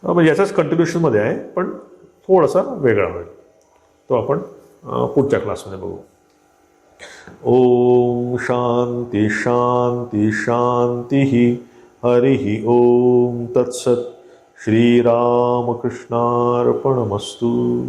म्हणजे याच्याच कंटिन्युएशनमध्ये आहे पण थोडासा वेगळा होईल, तो आपण पुढच्या क्लासमध्ये बघू. ओम शांती शांती शांती. हरिः ओम तत्सत. श्रीरामकृष्णार्पणमस्तु.